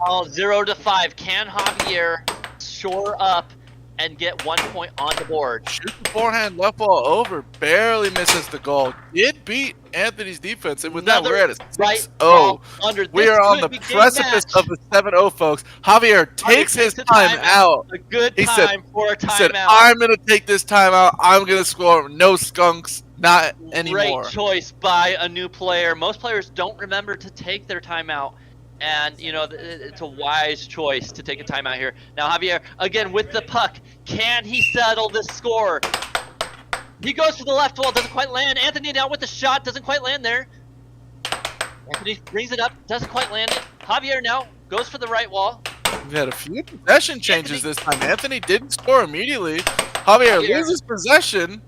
S4: Oh, 0-5. Can Javier shore up and get 1 point on the board?
S5: Shoot the forehand left ball over. Barely misses the goal. Did beat Anthony's defense. And with that, we're at a 6-0.
S4: Under.
S5: We
S4: This
S5: are on
S4: could
S5: the
S4: be game
S5: precipice
S4: match.
S5: of the 7-0, folks. Javier takes his
S4: a
S5: time out.
S4: A good
S5: He
S4: time
S5: said-
S4: for a
S5: He said,
S4: timeout.
S5: I'm going to take this time out. I'm going to score. No skunks. Not anymore.
S4: Great choice by a new player. Most players don't remember to take their timeout. And, you know, it's a wise choice to take a timeout here. Now, Javier, again, with the puck. Can he settle this score? He goes to the left wall, doesn't quite land. Anthony now with the shot, doesn't quite land there. Anthony brings it up, doesn't quite land it. Javier now goes for the right wall.
S5: We've had a few possession changes this time. Anthony didn't score immediately. Javier loses possession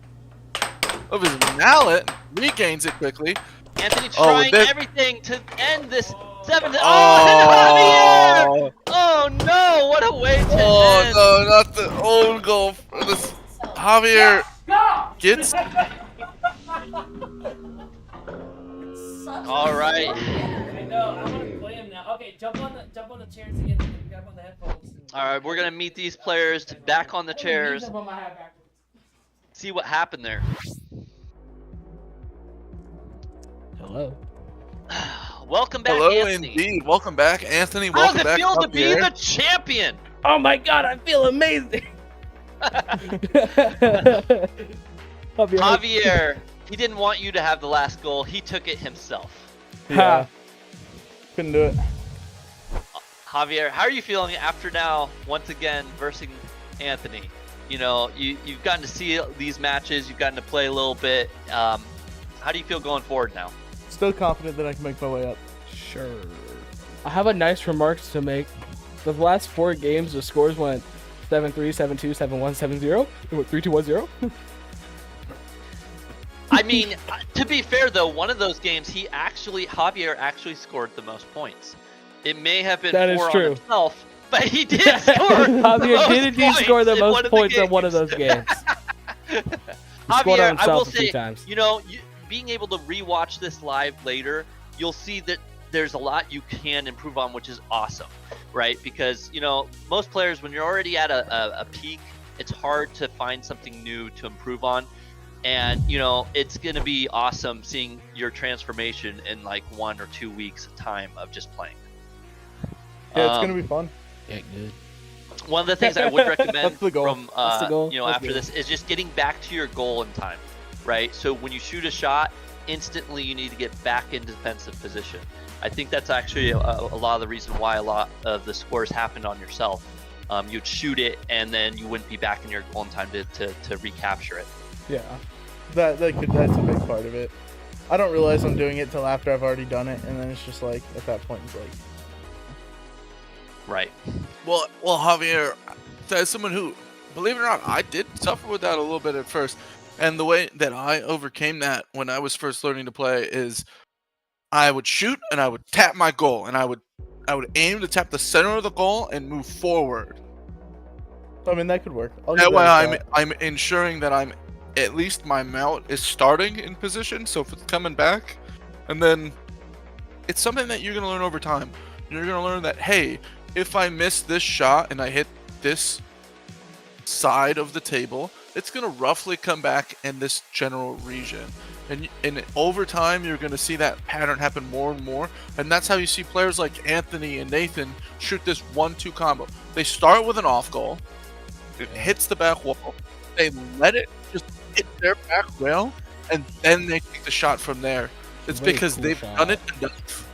S5: of his mallet, regains it quickly.
S4: Anthony trying
S5: this-
S4: everything to end this 7 to Javier! Oh no, what a way to end.
S5: Oh no, not the own goal. This Javier gets.
S4: All right.
S6: I know. I want to play him now. Okay, jump on the chairs again. Grab on the headphones.
S4: All right, we're gonna meet these players back on the chairs.
S6: Jump on my hat backwards.
S4: See what happened there.
S7: Hello.
S4: Welcome back,
S5: Hello,
S4: Anthony.
S5: indeed. Welcome back, Anthony.
S4: How
S5: Welcome
S4: does it
S5: back,
S4: feel to be
S5: Javier.
S4: the champion?
S7: Oh my god, I feel amazing.
S4: Javier, he didn't want you to have the last goal. He took it himself.
S8: Yeah. Couldn't do it.
S4: Javier, how are you feeling after now, once again, versing Anthony? You know, you've gotten to see these matches. You've gotten to play a little bit. How do you feel going forward now?
S8: Still confident that I can make my way up.
S7: Sure. I have a nice remark to make. The last 4 games, the scores went 7-3, 7-2, 7-1, 7-0. It went 3-2, 1-0.
S4: I mean, to be fair though, one of those games, Javier actually scored the most points. It may have been
S7: That is
S4: 4
S7: true.
S4: on himself, but he did score.
S7: Javier did indeed score the most points in one of those games. He scored
S4: Javier,
S7: on
S4: I will
S7: himself a few
S4: say,
S7: times.
S4: you know, being able to rewatch this live later, you'll see that there's a lot you can improve on, which is awesome, right? Because, you know, most players, when you're already at a peak, it's hard to find something new to improve on. And, you know, it's going to be awesome seeing your transformation in like 1 or 2 weeks of time of just playing.
S8: Yeah, it's gonna be fun.
S7: Yeah, good.
S4: One of the things I would recommend
S8: That's the goal.
S4: from
S7: That's the goal.
S4: you know,
S7: That's
S4: after
S7: good.
S4: this is just getting back to your goal in time, right? So when you shoot a shot, instantly you need to get back in defensive position. I think that's actually a lot of the reason why a lot of the scores happened on yourself. You'd shoot it and then you wouldn't be back in your goal in time to recapture it.
S8: Yeah, that's a big part of it. I don't realize I'm doing it till after I've already done it, and then it's just like at that point it's like,
S4: Right.
S5: Well, Javier, as someone who, believe it or not, I did suffer with that a little bit at first. And the way that I overcame that when I was first learning to play is I would shoot and I would tap my goal, and I would aim to tap the center of the goal and move forward.
S8: I mean, that could work. I'll
S5: That
S8: give
S5: way
S8: a shot.
S5: I'm ensuring that I'm at least my mount is starting in position, so if it's coming back, and then it's something that you're going to learn over time. You're going to learn that, hey, if I miss this shot and I hit this side of the table, it's going to roughly come back in this general region. And over time, you're going to see that pattern happen more and more. And that's how you see players like Anthony and Nathan shoot this 1-2 combo. They start with an off goal. It hits the back wall. They let it just hit their back rail, and then they take the shot from there. It's
S7: Very
S5: because
S7: cool
S5: they've
S7: shot.
S5: done it enough.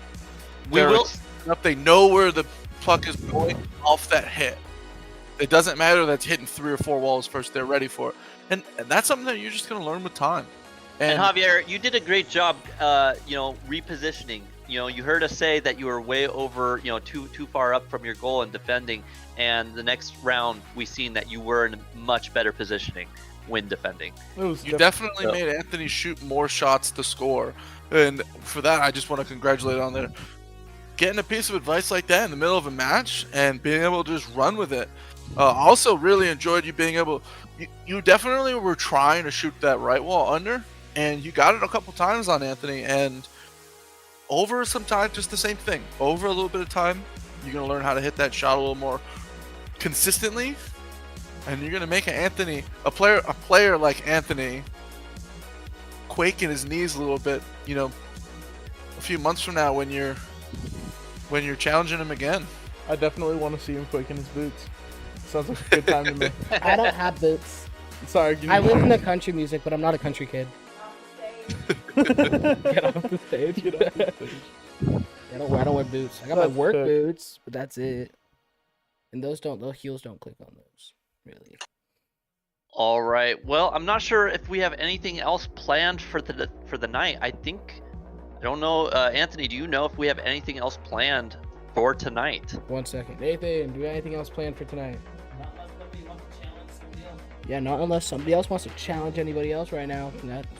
S4: We
S5: They're
S4: will.
S5: enough. They know where the puck is going off that hit. It doesn't matter that's hitting 3 or 4 walls first. They're ready for it, and that's something that you're just gonna learn with time.
S4: And Javier, you did a great job, repositioning. You heard us say that you were way over, too far up from your goal and defending. And the next round, we seen that you were in much better positioning when defending.
S5: You definitely made Anthony shoot more shots to score, and for that, I just want to congratulate on there. Getting a piece of advice like that in the middle of a match and being able to just run with it. Also, really enjoyed you being able. You definitely were trying to shoot that right wall under, and you got it a couple times on Anthony. And over some time, just the same thing. Over a little bit of time, you're gonna learn how to hit that shot a little more consistently, and you're gonna make a player like Anthony quake in his knees a little bit. A few months from now when you're challenging him again.
S8: I definitely want to see him quake in his boots. Sounds like a good time to me.
S7: I don't have boots.
S8: Sorry.
S7: I live in the country music, but I'm not a country kid. Get off the stage. I don't wear boots. I got my work boots, but that's it. And those heels don't click on those, really.
S4: All right. Well, I'm not sure if we have anything else planned for the night. I don't know. Anthony, do you know if we have anything else planned for tonight?
S7: 1 second. Nathan, do we have anything else planned for tonight?
S6: Not unless somebody wants to challenge somebody else.
S7: Yeah, not unless somebody else wants to challenge anybody else right now.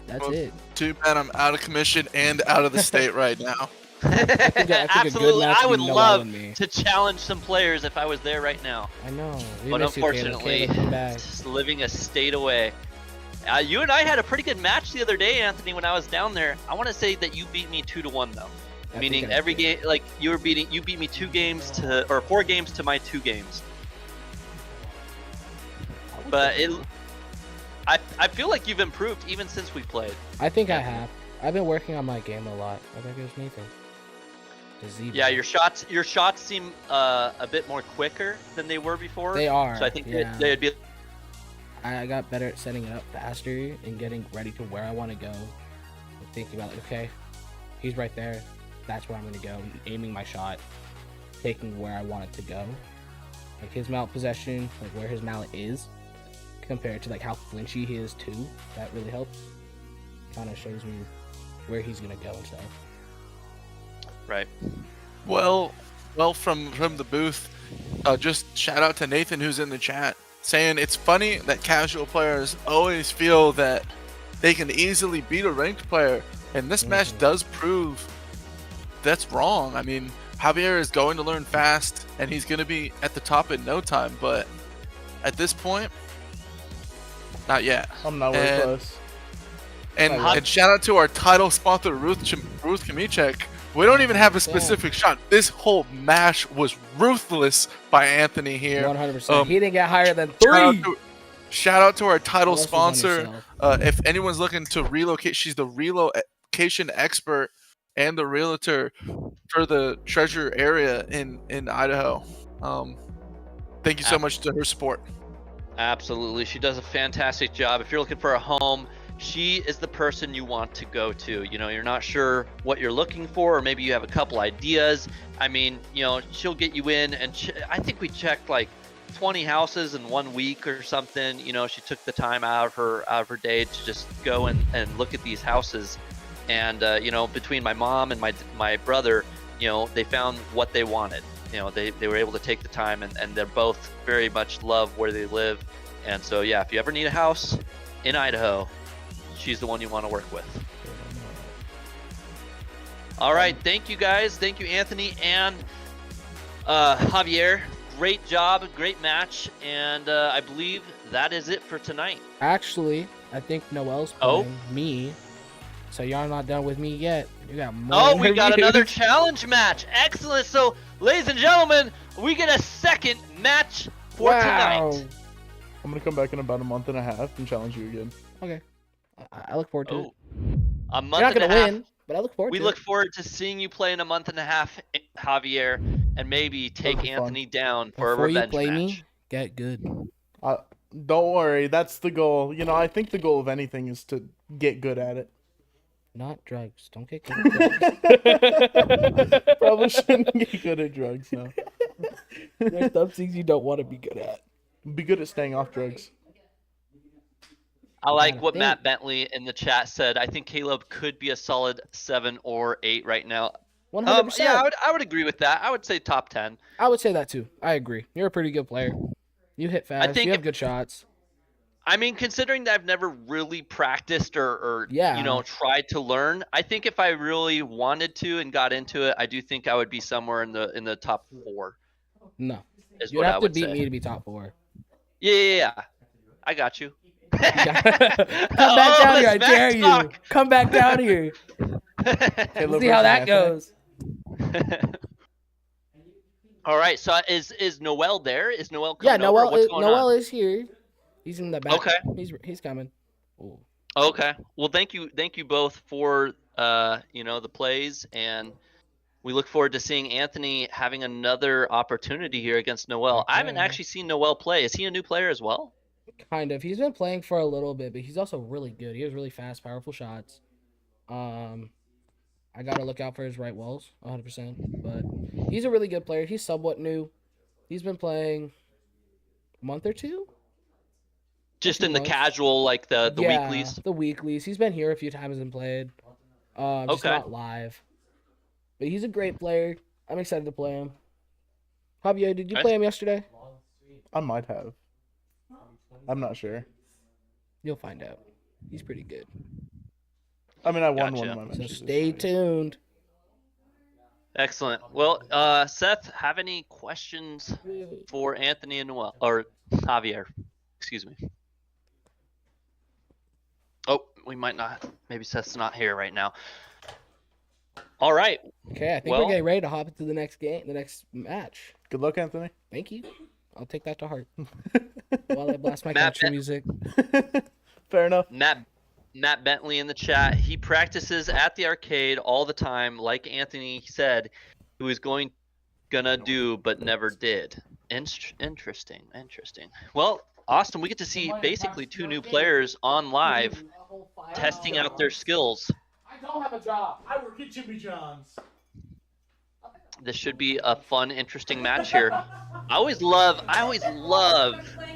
S7: That's it.
S5: Too bad I'm out of commission and out of the state right now.
S7: I think a
S4: Absolutely.
S7: good match
S4: I would
S7: would be Noel
S4: love
S7: and me.
S4: to challenge some players if I was there right now.
S7: I know. We
S4: But
S7: miss you, Caleb.
S4: unfortunately,
S7: Caleb, come back.
S4: just living a state away. You and I had a pretty good match the other day, Anthony, when I was down there. I want to say that you beat me 2-1 though. Meaning every game, like you beat me 4 games to my 2 games. But I feel like you've improved even since we played.
S7: I think I have. I've been working on my game a lot. I think it was Nathan. The zebra.
S4: Yeah, your shots seem a bit more quicker than they were before.
S7: They are.
S4: So I think
S7: yeah.
S4: they'd be.
S7: I got better at setting it up faster and getting ready to where I want to go. And thinking about, okay, he's right there. That's where I'm going to go. Aiming my shot, taking where I want it to go. Like his mallet possession, like where his mallet is, compared to like how flinchy he is too. That really helps. Kind of shows me where he's going to go and stuff.
S4: Right.
S5: Well, from the booth, just shout out to Nathan who's in the chat saying it's funny that casual players always feel that they can easily beat a ranked player, and this match does prove that's wrong. I mean, Javier is going to learn fast, and he's going to be at the top in no time, but at this point, not yet.
S8: I'm not very close.
S5: And shout out to our title sponsor, Ruth Kamichek. We don't even have a specific shot. This whole match was ruthless by Anthony here.
S7: 100%. He didn't get higher than 3.
S5: Shout out to our title sponsor. If anyone's looking to relocate, she's the relocation expert and the realtor for the treasure area in Idaho. Thank you so much to her support.
S4: Absolutely. She does a fantastic job. If you're looking for a home, she is the person you want to go to. You're not sure what you're looking for, or maybe you have a couple ideas. I mean, she'll get you in, and I think we checked like 20 houses in 1 week or something. She took the time out of her day to just go and look at these houses. And between my mom and my brother, they found what they wanted. They were able to take the time, and they're both very much love where they live. And so yeah, if you ever need a house in Idaho, she's the one you want to work with. All right, thank you guys. Thank you, Anthony and Javier. Great job, great match, and I believe that is it for tonight.
S7: Actually, I think Noel's playing me, so y'all not done with me yet. You got more.
S4: Oh, we got another challenge match. Excellent. So, ladies and gentlemen, we get a second match for tonight.
S8: I'm gonna come back in about a month and a half and challenge you again.
S7: Okay. I look forward to it.
S4: A month
S7: You're not
S4: and
S7: gonna
S4: a half.
S7: win, but I look forward to it.
S4: We look forward to seeing you play in a month and a half, Javier, and maybe take Anthony down for a
S7: Before
S4: revenge
S7: you play
S4: match.
S7: me, get good.
S8: Don't worry, that's the goal. You know, I think the goal of anything is to get good at it.
S7: Not drugs. Don't get good at drugs.
S8: Probably shouldn't get good at drugs now.
S7: There's some things you don't want to be good at.
S8: Be good at staying off drugs.
S4: I like what
S7: think-
S4: Matt Bentley in the chat said. I think Caleb could be a solid 7 or 8 right now.
S7: 100%.
S4: Yeah, I would agree with that. I would say top 10.
S7: I would say that too. I agree. You're a pretty good player. You hit fast.
S4: think
S7: You have
S4: if-
S7: good shots.
S4: I mean, considering that I've never really practiced or
S7: Yeah.
S4: tried to learn, I think if I really wanted to and got into it, I do think I would be somewhere in the top 4.
S7: No.
S4: Is
S7: You'd
S4: what I
S7: have to
S4: would
S7: beat
S4: say.
S7: me to be top 4.
S4: Yeah. I got you.
S7: Come back down here. I dare you. Come back down here.
S8: Caleb
S7: See how
S8: versus
S7: that
S8: Anthony.
S7: goes.
S4: All right. So is Noel there? Is Noel coming
S7: Yeah,
S4: over?
S7: Noel.
S4: What's going
S7: Noel
S4: on?
S7: is here. He's in the back.
S4: Okay.
S7: He's coming. Ooh.
S4: Okay. Well, thank you both for the plays, and we look forward to seeing Anthony having another opportunity here against Noel. I haven't
S7: Okay.
S4: actually seen Noel play. Is he a new player as well?
S7: Kind of. He's been playing for a little bit, but he's also really good. He has really fast, powerful shots. I gotta look out for his right walls, 100%. But he's a really good player. He's somewhat new. He's been playing a month or two.
S4: Just in the
S7: months.
S4: casual, like the
S7: Yeah,
S4: weeklies.
S7: the weeklies. He's been here a few times and played. Just
S4: Okay.
S7: not live. But he's a great player. I'm excited to play him. Javier, did you
S4: Nice.
S7: play him yesterday?
S8: I might have. I'm not sure.
S7: You'll find out. He's pretty good.
S8: I mean, I won
S4: Gotcha.
S8: one of my
S7: So
S8: matches.
S7: stay tuned.
S4: Excellent. Well, Seth, have any questions for Anthony and Noel or Javier? Excuse me. Oh, we might not. Maybe Seth's not here right now. All right.
S7: Okay, I think
S4: Well-
S7: we're getting ready to hop into the next game, the next match.
S8: Good luck, Anthony.
S7: Thank you. I'll take that to heart. While I blast my
S4: Matt
S7: country
S4: Ben-
S7: music.
S8: Fair enough.
S4: Matt Bentley in the chat. He practices at the arcade all the time, like Anthony said he was gonna do but never did. Interesting. Well, Austin, we get to see basically 2 new players on live testing out their skills.
S6: I don't have a job. I work at Jimmy John's.
S4: This should be a fun, interesting match here. I always love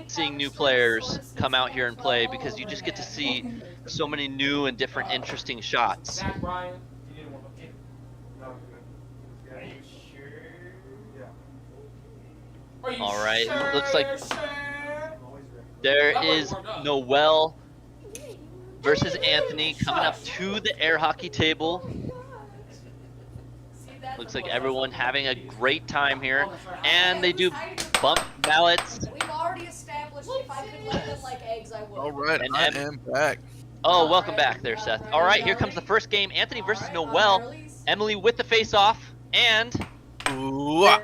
S4: seeing new players come out here and play because you just get to see so many new and different interesting shots.
S6: Zach Bryan, you didn't want to get. Are you sure? Are you
S4: All right,
S6: sure
S4: looks like
S6: you're sure?
S4: there is Noel versus Anthony coming up to the air hockey table. Looks like everyone having a great time here, and they do bump ballots.
S9: We've already established if I could lay them like eggs, I would.
S5: All right,
S4: And
S5: I
S4: Em-
S5: am back.
S4: Oh, welcome back there, Seth. All right, here comes the first game. Anthony versus Noel. Emily with the face-off, and
S5: Ooh, ah.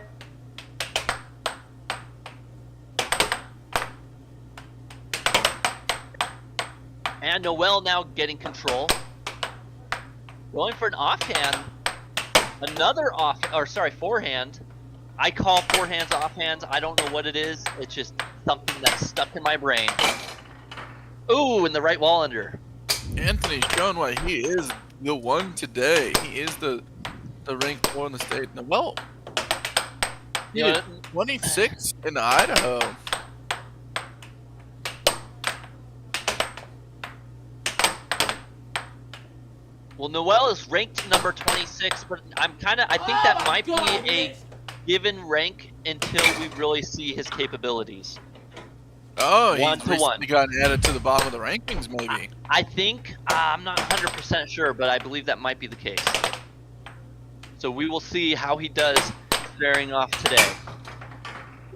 S4: Noel now getting control. Going for an offhand. Another forehand. I call forehands offhands. I don't know what it is. It's just something that's stuck in my brain. Ooh, in the right wall under.
S5: Anthony's showing why he is the one today. He is the ranked 4 in the state. Now, well, he
S4: You know,
S5: is 26 in Idaho.
S4: well, Noel is ranked number 26, but I think that might be a given rank until we really see his capabilities.
S5: Oh,
S4: One
S5: he's
S4: to one.
S5: recently gotten added to the bottom of the rankings, maybe.
S4: I think, I'm not 100% sure, but I believe that might be the case. So we will see how he does faring off today.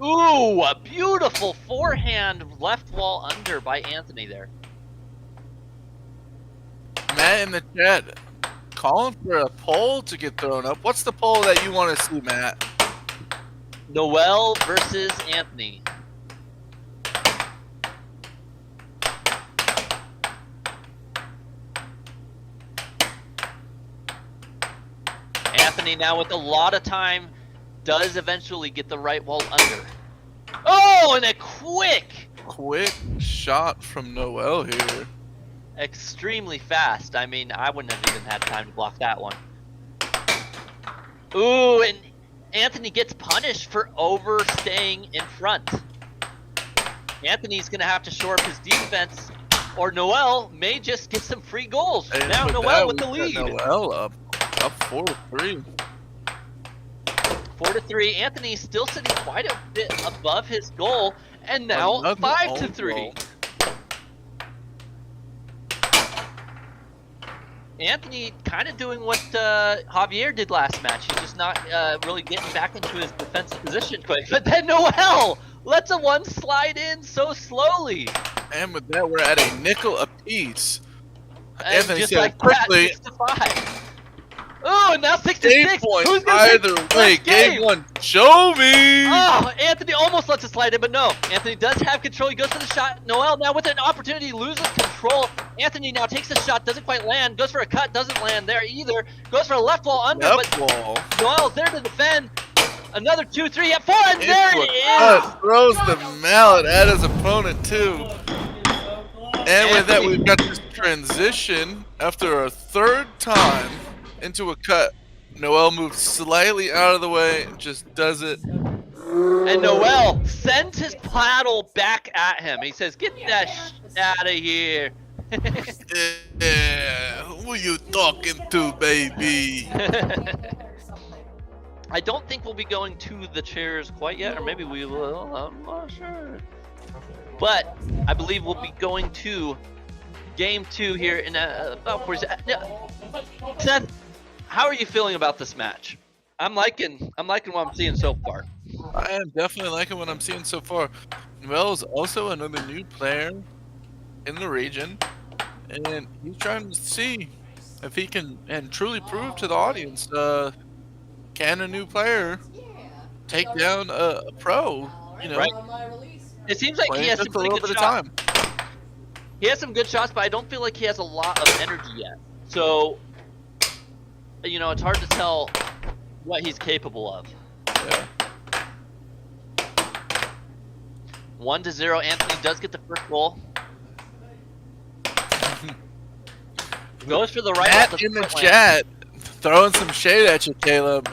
S4: Ooh, a beautiful forehand left wall under by Anthony there.
S5: Matt in the chat calling for a poll to get thrown up. What's the poll that you want to see, Matt?
S4: Noel versus Anthony. Anthony now with a lot of time does eventually get the right wall under. Oh, and a quick
S5: quick shot from Noel here.
S4: Extremely fast. I mean, I wouldn't have even had time to block that one. Ooh, and Anthony gets punished for overstaying in front. Anthony's going to have to shore up his defense, or Noel may just get some free goals.
S5: And
S4: now
S5: with
S4: Noel
S5: that,
S4: with the
S5: we've got
S4: lead.
S5: Noel up 4-3.
S4: 4-3. Anthony's still sitting quite a bit above his goal, and now
S5: Another
S4: 5-3.
S5: goal.
S4: Anthony kind of doing what Javier did last match. He's just not really getting back into his defensive position quick. But then Noel lets a one slide in so slowly.
S5: And with that, we're at a nickel apiece.
S4: And
S5: Anthony
S4: just
S5: said
S4: like
S5: quickly.
S4: that, 6-5. Oh, and now 6-6.
S5: Game point
S4: Who's gonna
S5: either
S4: take
S5: way.
S4: this
S5: Game 1. Show me.
S4: Oh, Anthony almost lets it slide in, but no. Anthony does have control. He goes for the shot. Noel now with an opportunity loses control. Anthony now takes the shot, doesn't quite land. Goes for a cut, doesn't land there either. Goes for a left wall under,
S5: Left
S4: but
S5: wall.
S4: Noel's there to defend. Another 2-3 at 4, and there
S5: Into
S4: it
S5: a
S4: is.
S5: cut. Throws the mallet at his opponent too. And with that, we've got this transition after a third time into a cut. Noel moves slightly out of the way and just does it.
S4: And Noel sends his paddle back at him. He says, "Get that out of here."
S5: Yeah, who you talking to, baby?
S4: I don't think we'll be going to the chairs quite yet, or maybe we will. I'm not sure. But I believe we'll be going to game 2 here in about 40 seconds. Seth, how are you feeling about this match? I'm liking what I'm seeing so far.
S5: I am definitely liking what I'm seeing so far. Noel is also another new player in the region, and he's trying to see if he can and truly prove to the audience, can a new player take down a pro? You know,
S4: Right. It seems like he has some
S5: just a
S4: pretty
S5: little
S4: good
S5: bit of
S4: shots.
S5: time.
S4: He has some good shots, but I don't feel like he has a lot of energy yet. So, you know, it's hard to tell what he's capable of.
S5: Yeah.
S4: 1-0. Anthony does get the first goal. Goes for the right.
S5: Matt in the chat throwing some shade at you, Caleb,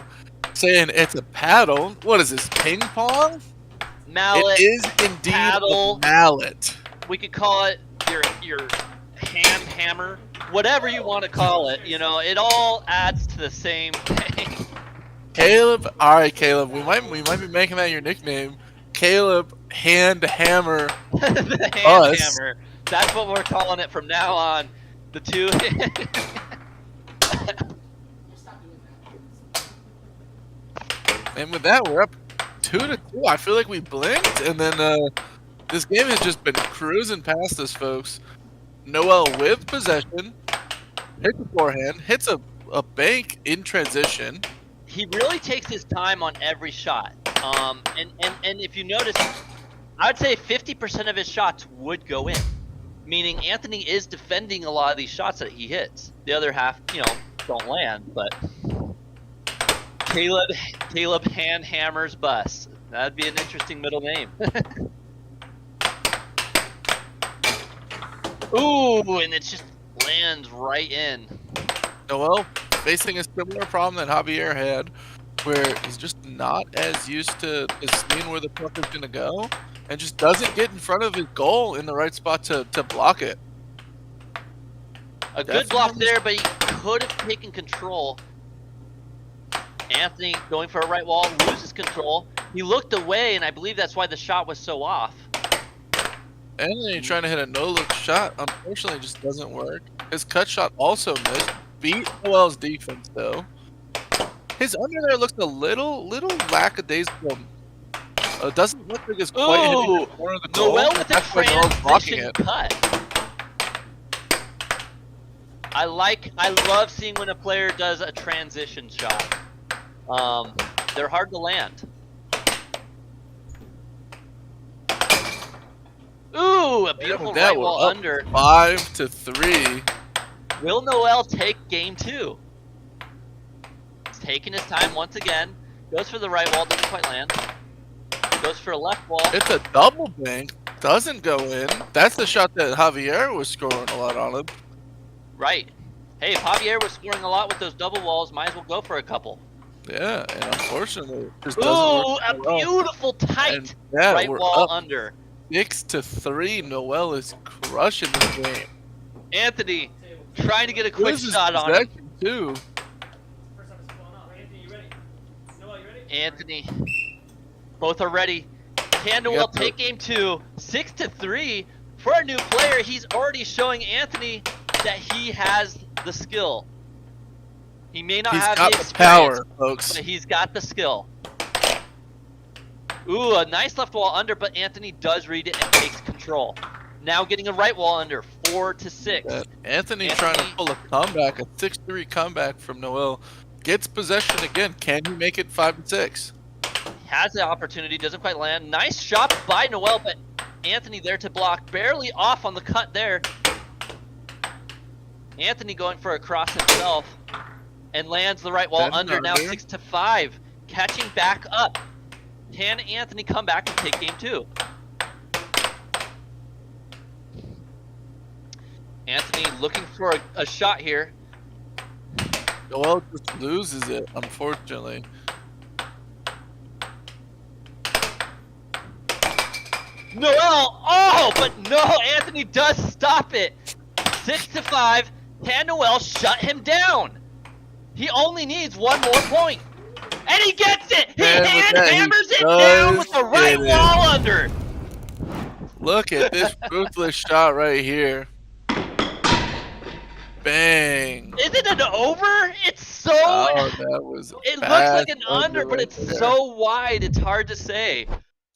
S5: saying it's a paddle. What is this, ping pong?
S4: Mallet.
S5: It is indeed
S4: paddle.
S5: a mallet.
S4: We could call it your hand hammer, whatever you want to call it. You know, it all adds to the same thing.
S5: Caleb, all right, Caleb. We might be making that your nickname, Caleb Hand Hammer.
S4: The hand
S5: Us.
S4: hammer. That's what we're calling it from now on. The two.
S5: And with that, we're up 2-2. I feel like we blinked, and then this game has just been cruising past us, folks. Noel with possession, hits a forehand, hits a bank in transition.
S4: He really takes his time on every shot. And if you notice, I would say 50% of his shots would go in. Meaning Anthony is defending a lot of these shots that he hits. The other half, you know, don't land, but Caleb Hand Hammers Bus. That'd be an interesting middle name. Ooh, and it just lands right in.
S5: Noel facing a similar problem that Javier had, where he's just not as used to seeing where the puck is going to go, and just doesn't get in front of his goal in the right spot to block it.
S4: A good block there, but he could have taken control. Anthony going for a right wall, loses control. He looked away, and I believe that's why the shot was so off.
S5: Anthony trying to hit a no-look shot, unfortunately, just doesn't work. His cut shot also missed. Beat Noel's defense, though. His under there looks a little lackadaisical. Doesn't look like it's quite hitting the corner of the goal.
S4: Noel with a
S5: That's why Noel's blocking
S4: transition
S5: it.
S4: cut. I love seeing when a player does a transition shot. They're hard to land. Ooh, a beautiful
S5: That
S4: right
S5: we're
S4: wall
S5: up
S4: under.
S5: 5-3.
S4: Will Noel take game 2? He's taking his time once again. Goes for the right wall, doesn't quite land. Goes for a left wall.
S5: It's a double bank. doesn't go in. That's the shot that Javier was scoring a lot on him.
S4: Right. Hey, if Javier was scoring a lot with those double walls, might as well go for a couple.
S5: Yeah, and unfortunately, it just
S4: Ooh,
S5: doesn't work
S4: a
S5: so well.
S4: beautiful tight
S5: And, yeah,
S4: right
S5: we're
S4: wall
S5: up
S4: under.
S5: 6-3. Noel is crushing the game.
S4: Anthony trying to get a quick
S5: Loses
S4: shot on him.
S5: possession, too.
S6: First time it's going on. Anthony, you ready? Noel, you ready?
S4: Anthony, both are ready. Can Noel take game 2? 6-3 for a new player. He's already showing Anthony that he has the skill. He may not have the experience,
S5: power, folks.
S4: but he's got the skill. Ooh, a nice left wall under, but Anthony does read it and takes control. Now getting a right wall under, 4-6.
S5: Anthony trying to pull a comeback, a 6-3 comeback from Noel. Gets possession again. Can he make it 5-6?
S4: Has the opportunity, doesn't quite land. Nice shot by Noel, but Anthony there to block. Barely off on the cut there. Anthony going for a cross himself and lands the right wall under. Now 6-5. Catching back up. Can Anthony come back and take game 2? Anthony looking for a shot here.
S5: Noel just loses it, unfortunately.
S4: Noel! Oh, but no, Anthony does stop it. 6-5. Can Noel shut him down? He only needs one more point. And he gets it! He hammers it down with the right wall under.
S5: Look at this ruthless shot right here. Bang.
S4: Is it an over? It's so...
S5: Oh, that was
S4: it looks like an under, but it's so wide, it's hard to say.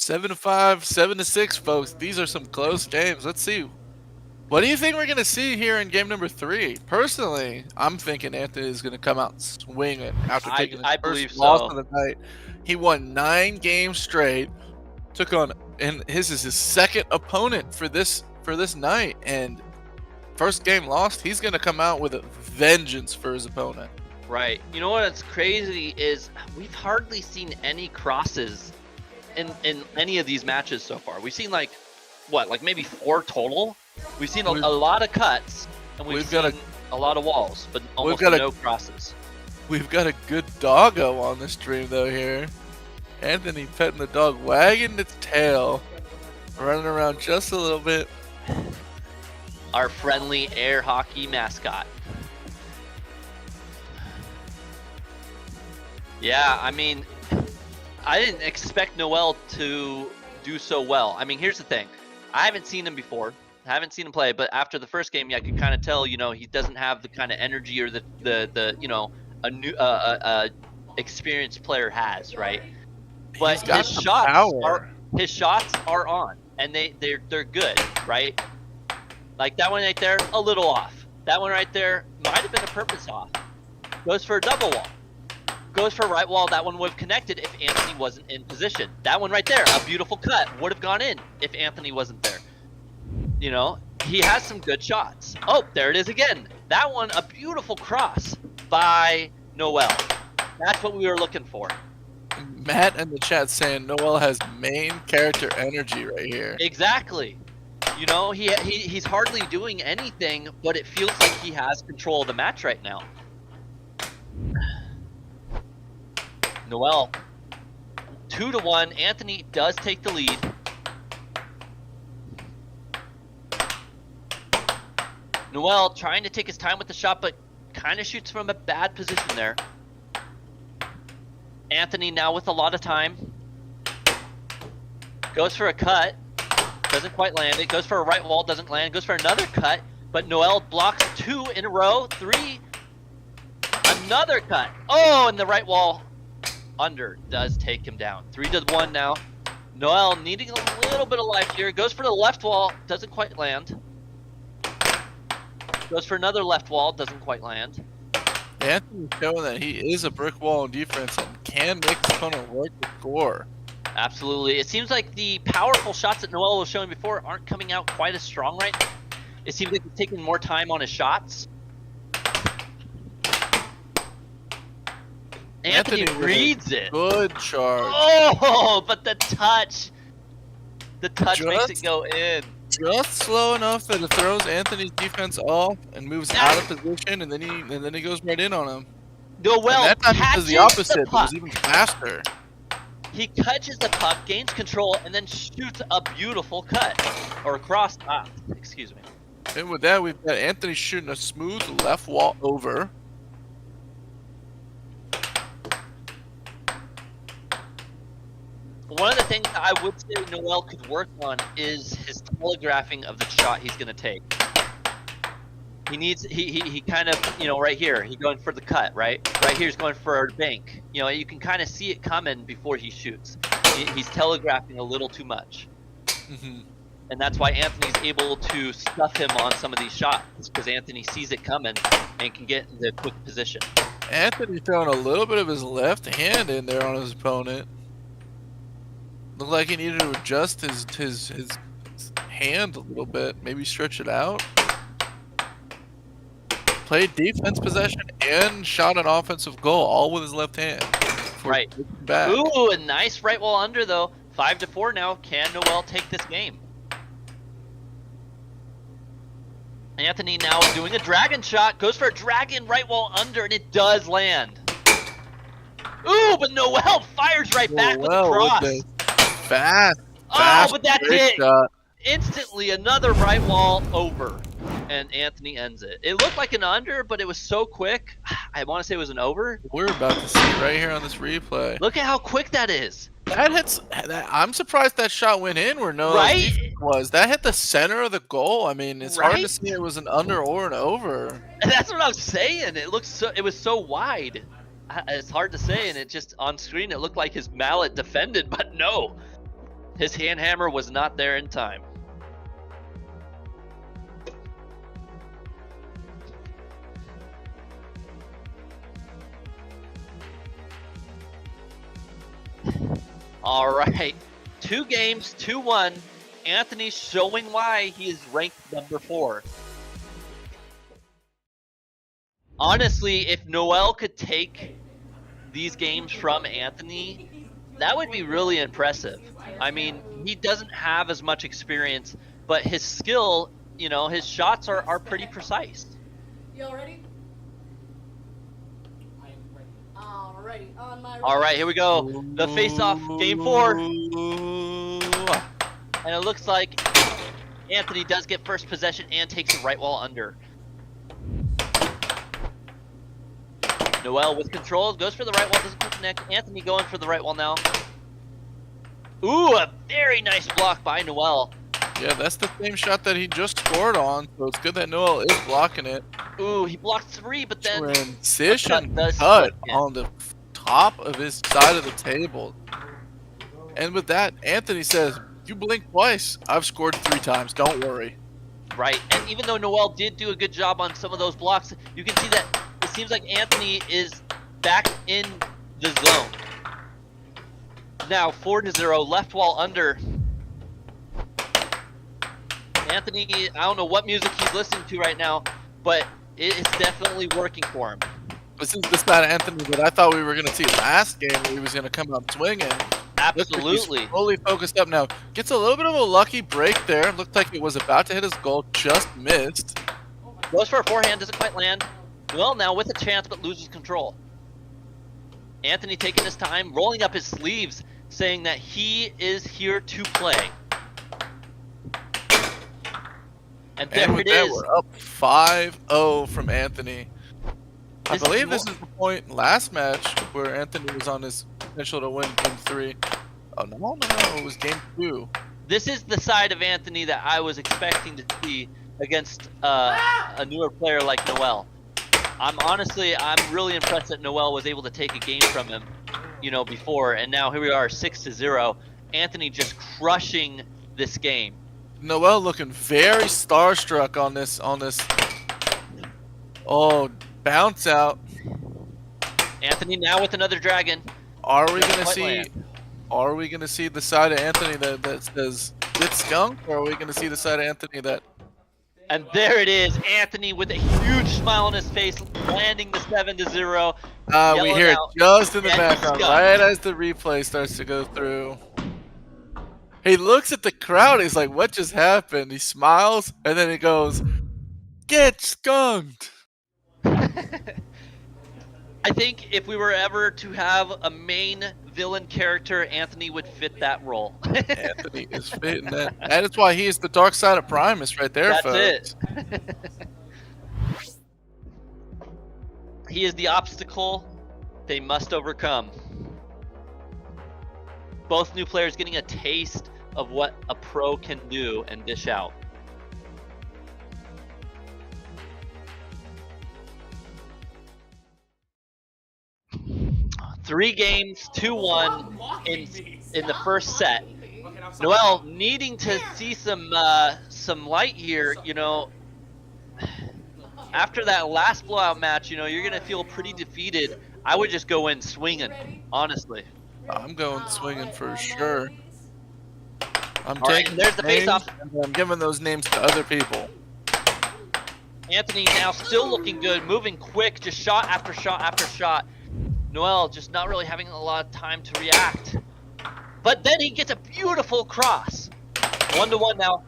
S5: 7-5, 7-6, folks. These are some close games. Let's see. What do you think we're going to see here in game number 3? Personally, I'm thinking Anthony is going to come out swinging after taking his first loss of the night. He won 9 games straight. Took on, and his is his second opponent for this night. And first game lost, he's going to come out with a vengeance for his opponent.
S4: Right. You know what's crazy is we've hardly seen any crosses in any of these matches so far. We've seen like maybe 4 total. We've seen a lot of cuts, and we've seen a lot of walls, but almost no crosses.
S5: We've got a good doggo on the stream though here. Anthony petting the dog, wagging its tail, running around just a little bit.
S4: Our friendly air hockey mascot. Yeah, I mean, I didn't expect Noel to do so well. I mean, here's the thing. I haven't seen him before. I haven't seen him play, but after the first game, I could kind of tell, he doesn't have the kind of energy or the a new experienced player has, right? But his shots are on, and they're good, right? Like that one right there, a little off. That one right there might have been a purpose off. Goes for a double wall. Goes for a right wall. That one would have connected if Anthony wasn't in position. That one right there, a beautiful cut, would have gone in if Anthony wasn't there. He has some good shots. Oh, there it is again. That one, a beautiful cross by Noel. That's what we were looking for.
S5: Matt in the chat saying Noel has main character energy right here.
S4: Exactly. He's hardly doing anything, but it feels like he has control of the match right now. Noel, 2-1. Anthony does take the lead. Noel trying to take his time with the shot, but kind of shoots from a bad position there. Anthony now with a lot of time. Goes for a cut. Doesn't quite land it. Goes for a right wall. Doesn't land. Goes for another cut. But Noel blocks 2 in a row. 3. Another cut. Oh, and the right wall under does take him down. 3-1 now. Noel needing a little bit of life here. Goes for the left wall. Doesn't quite land. Goes for another left wall. Doesn't quite land.
S5: Anthony's showing that he is a brick wall in defense and can make his opponent work to score.
S4: Absolutely. It seems like the powerful shots that Noel was showing before aren't coming out quite as strong right now. It seems like he's taking more time on his shots. Anthony reads it.
S5: Good charge.
S4: Oh, but the touch. The touch makes
S5: Just-
S4: it go in.
S5: Just slow enough that it throws Anthony's defense off and moves out of position, and then he goes right in on him.
S4: Noel
S5: And that time he
S4: catches
S5: does the opposite. It
S4: puck.
S5: was even faster.
S4: He catches the puck, gains control, and then shoots a beautiful cut. Or cross. Excuse me.
S5: And with that, we've got Anthony shooting a smooth left wall over.
S4: One of the things that I would say Noel could work on is his telegraphing of the shot he's going to take. He needs, he kind of, you know, right here, he's going for the cut, right? Right here he's going for a bank. You know, you can kind of see it coming before he shoots. He's telegraphing a little too much. And that's why Anthony's able to stuff him on some of these shots, because Anthony sees it coming and can get in the quick position.
S5: Anthony throwing a little bit of his left hand in there on his opponent. Looked like he needed to adjust his hand a little bit, maybe stretch it out. Played defense possession and shot an offensive goal, all with his left hand.
S4: Right.
S5: Back.
S4: Ooh, a nice right wall under though. 5-4 now. Can Noel take this game? Anthony now doing a dragon shot. Goes for a dragon right wall under, and it does land. Ooh, but Noel fires right back with a cross.
S5: With the fast,
S4: but that's
S5: great
S4: it.
S5: shot.
S4: Instantly another right wall over, and Anthony ends it. It looked like an under, but it was so quick. I want to say it was an over.
S5: We're about to see right here on this replay.
S4: Look at how quick that is.
S5: That hits. I'm surprised that shot went in where no
S4: Right?
S5: defense was. That hit the center of the goal. I mean, it's hard to
S4: Right?
S5: see it was an under or an over.
S4: And that's what I'm saying. It looks so. It was so wide. It's hard to say, and it just on screen it looked like his mallet defended, but no, his hand hammer was not there in time. All right, 2 games, 2-1. Anthony showing why he is ranked number 4. Honestly, if Noel could take these games from Anthony, that would be really impressive. I mean, he doesn't have as much experience, but his skill, you know, his shots are pretty precise.
S9: Y'all ready? Alrighty, on my
S4: All right, here we go. The face-off, game 4. And it looks like Anthony does get first possession and takes the right wall under. Noel with control, goes for the right wall, doesn't connect. Anthony going for the right wall now. Ooh, a very nice block by Noel.
S5: Yeah, that's the same shot that he just scored on, so it's good that Noel is blocking it.
S4: Ooh, he blocked 3, but then
S5: Transition
S4: does
S5: cut
S4: slip in.
S5: on the top of his side of the table. And with that, Anthony says, you blink twice, I've scored 3 times, don't worry.
S4: Right, and even though Noel did do a good job on some of those blocks, you can see that it seems like Anthony is back in the zone. Now 4-0, left wall under. Anthony, I don't know what music he's listening to right now, but it is definitely working for him.
S5: This is the side of Anthony that I thought we were going to see last game where he was going to come out swinging.
S4: Absolutely.
S5: He's fully focused up now. Gets a little bit of a lucky break there. Looked like it was about to hit his goal, just missed.
S4: Goes for a forehand, doesn't quite land. Well, now with a chance, but loses control. Anthony taking his time, rolling up his sleeves, saying that he is here to play. And there
S5: And with
S4: it
S5: that,
S4: is.
S5: we're up 5-0 from Anthony. I
S4: This is
S5: believe this
S4: more-
S5: is the point last match where Anthony was on his potential to win game 3. Oh, no, it was game 2.
S4: This is the side of Anthony that I was expecting to see against a newer player like Noel. I'm really impressed that Noel was able to take a game from him, you know, before, and now here we are, 6-0. Anthony just crushing this game.
S5: Noel looking very starstruck on this. Oh, bounce out.
S4: Anthony now with another dragon.
S5: Are we
S4: Doesn't
S5: gonna
S4: quite
S5: see?
S4: land.
S5: Are we gonna see the side of Anthony that says get skunked, or are we gonna see the side of Anthony that?
S4: And there it is, Anthony with a huge smile on his face, landing the 7-0.
S5: We
S4: Yelling
S5: hear it
S4: out,
S5: just in the
S4: "Get
S5: background,
S4: skunked."
S5: right as the replay starts to go through. He looks at the crowd. He's like, "What just happened?" He smiles, and then he goes, "Get skunked."
S4: I think if we were ever to have a main villain character, Anthony would fit that role.
S5: Anthony is fitting that. That is why he is the dark side of Primus right there,
S4: That's
S5: folks.
S4: it. He is the obstacle they must overcome. Both new players getting a taste of what a pro can do and dish out. Three games, 2-1 in the first set. Noel needing to see some light here, you know. After that last blowout match, you know, you're gonna feel pretty defeated. I would just go in swinging, honestly.
S5: I'm going swinging for sure. I'm
S4: All right,
S5: taking
S4: there's the
S5: names,
S4: face-off.
S5: and I'm giving those names to other people.
S4: Anthony now still looking good, moving quick, just shot after shot after shot. Noel just not really having a lot of time to react. But then he gets a beautiful cross. 1-1 now.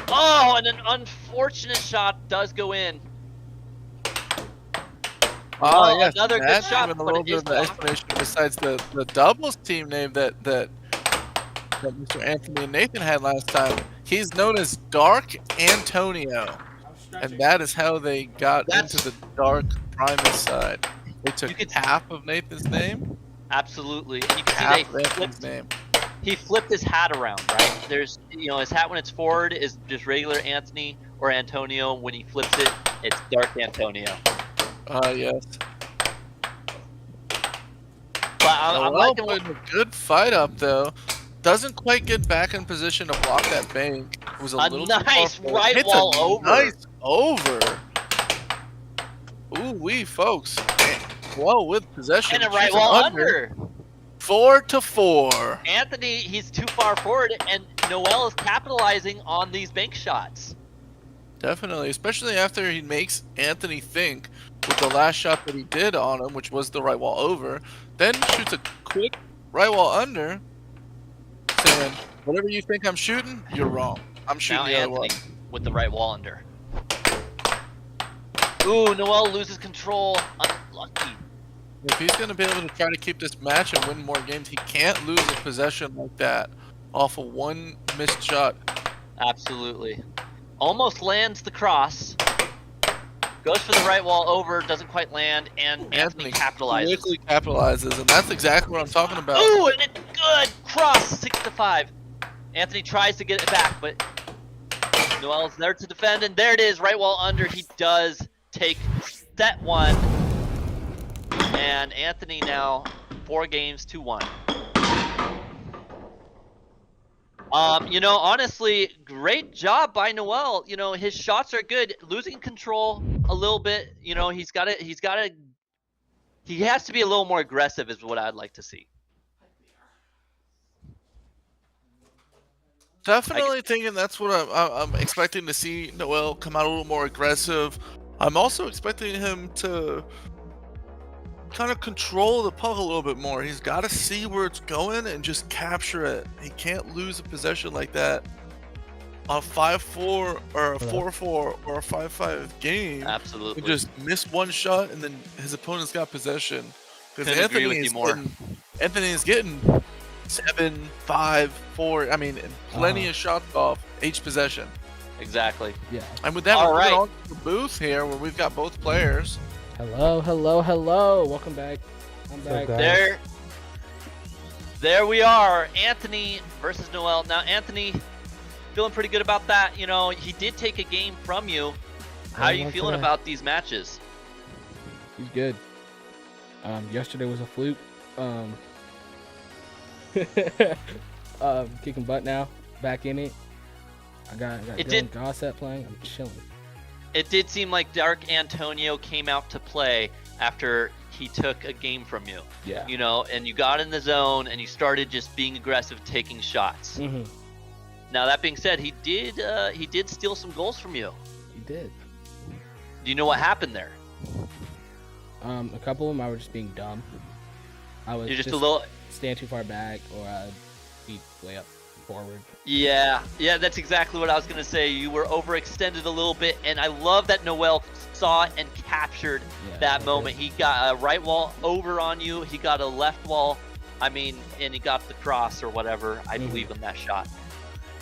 S4: Oh, and an unfortunate shot does go in.
S5: Oh, yes,
S4: another good
S5: that's
S4: shot,
S5: even a
S4: but
S5: little
S4: it
S5: bit
S4: is
S5: of the
S4: blocked.
S5: explanation besides the doubles team name that Mr. Anthony and Nathan had last time. He's known as Dark Antonio, and that is how they got into the Dark Primus side. They took half of Nathan's name,
S4: Absolutely. And you can
S5: half
S4: see
S5: of
S4: they
S5: Anthony's
S4: flipped,
S5: name.
S4: he flipped his hat around, right? There's, you know, his hat when it's forward is just regular Anthony or Antonio. When he flips it, it's Dark Antonio.
S5: Yes.
S4: But I'm
S5: Noel
S4: liking
S5: putting a good fight up though. Doesn't quite get back in position to block that bank. It was a little too
S4: nice
S5: far forward.
S4: right
S5: Hits
S4: wall
S5: a
S4: over.
S5: Nice over. Ooh wee, folks. Well, with possession.
S4: And a right
S5: she's
S4: wall under.
S5: 4-4.
S4: Anthony, he's too far forward, and Noel is capitalizing on these bank shots.
S5: Definitely, especially after he makes Anthony think with the last shot that he did on him, which was the right wall over. Then shoots a quick right wall under, saying, "Whatever you think I'm shooting, you're wrong. I'm shooting
S4: Now
S5: the other
S4: Anthony
S5: way."
S4: with the right wall under. Ooh, Noel loses control. Unlucky.
S5: If he's going to be able to try to keep this match and win more games, he can't lose a possession like that off of one missed shot.
S4: Absolutely. Almost lands the cross. Goes for the right wall over, doesn't quite land, and Anthony capitalizes.
S5: Quickly capitalizes, and that's exactly what I'm talking about.
S4: Ooh, and it's good! Cross, 6-5. Anthony tries to get it back, but Noel's there to defend, and there it is, right wall under. He does take set one. And Anthony now 4 games to 1. You know, honestly, great job by Noel. You know, his shots are good. Losing control a little bit. You know, he has to be a little more aggressive is what I'd like to see.
S5: Definitely thinking that's what I'm expecting to see Noel come out a little more aggressive. I'm also expecting him to kind of control the puck a little bit more. He's got to see where it's going and just capture it. He can't lose a possession like that on a 5-4 or a 4-4 or a 5-5 game.
S4: Absolutely.
S5: And just miss one shot and then his opponent's got possession. Because
S4: Couldn't agree with you more.
S5: Anthony is getting 7, 5, 4. I mean, plenty of shots off each possession.
S4: Exactly.
S7: Yeah.
S5: And with that,
S4: All
S5: we're
S4: right.
S5: on to the booth here where we've got both players.
S7: Hello, hello, hello. Welcome back. I'm back.
S4: There we are. Anthony versus Noel. Now, Anthony, feeling pretty good about that. You know, he did take a game from you. How are you feeling about these matches?
S7: He's good. Yesterday was a fluke. Kicking butt now. Back in it. I got Dylan Gossett playing. I'm chilling.
S4: It did seem like Dark Antonio came out to play after he took a game from you.
S7: Yeah.
S4: You know, and you got in the zone and you started just being aggressive, taking shots.
S7: Mm-hmm.
S4: Now that being said, he did steal some goals from you.
S7: He did.
S4: Do you know what happened there?
S7: A couple of them I were just being dumb. I was
S4: You're just a little.
S7: stand too far back or I'd be way up. forward.
S4: Yeah, that's exactly what I was gonna say. You were overextended a little bit, and I love that Noel saw and captured that moment. He got a right wall over on you. He got a left wall. I mean, and he got the cross or whatever. I believe in that shot.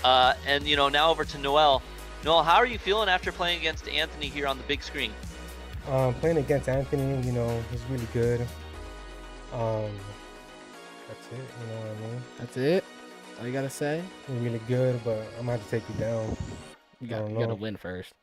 S4: And you know, now over to Noel. Noel, how are you feeling after playing against Anthony here on the big screen?
S10: Playing against Anthony, you know, he's really good. That's it, you know what I mean?
S7: That's it? All you gotta say?
S10: He's really good, but I'm gonna have to take you down.
S7: You gotta win first.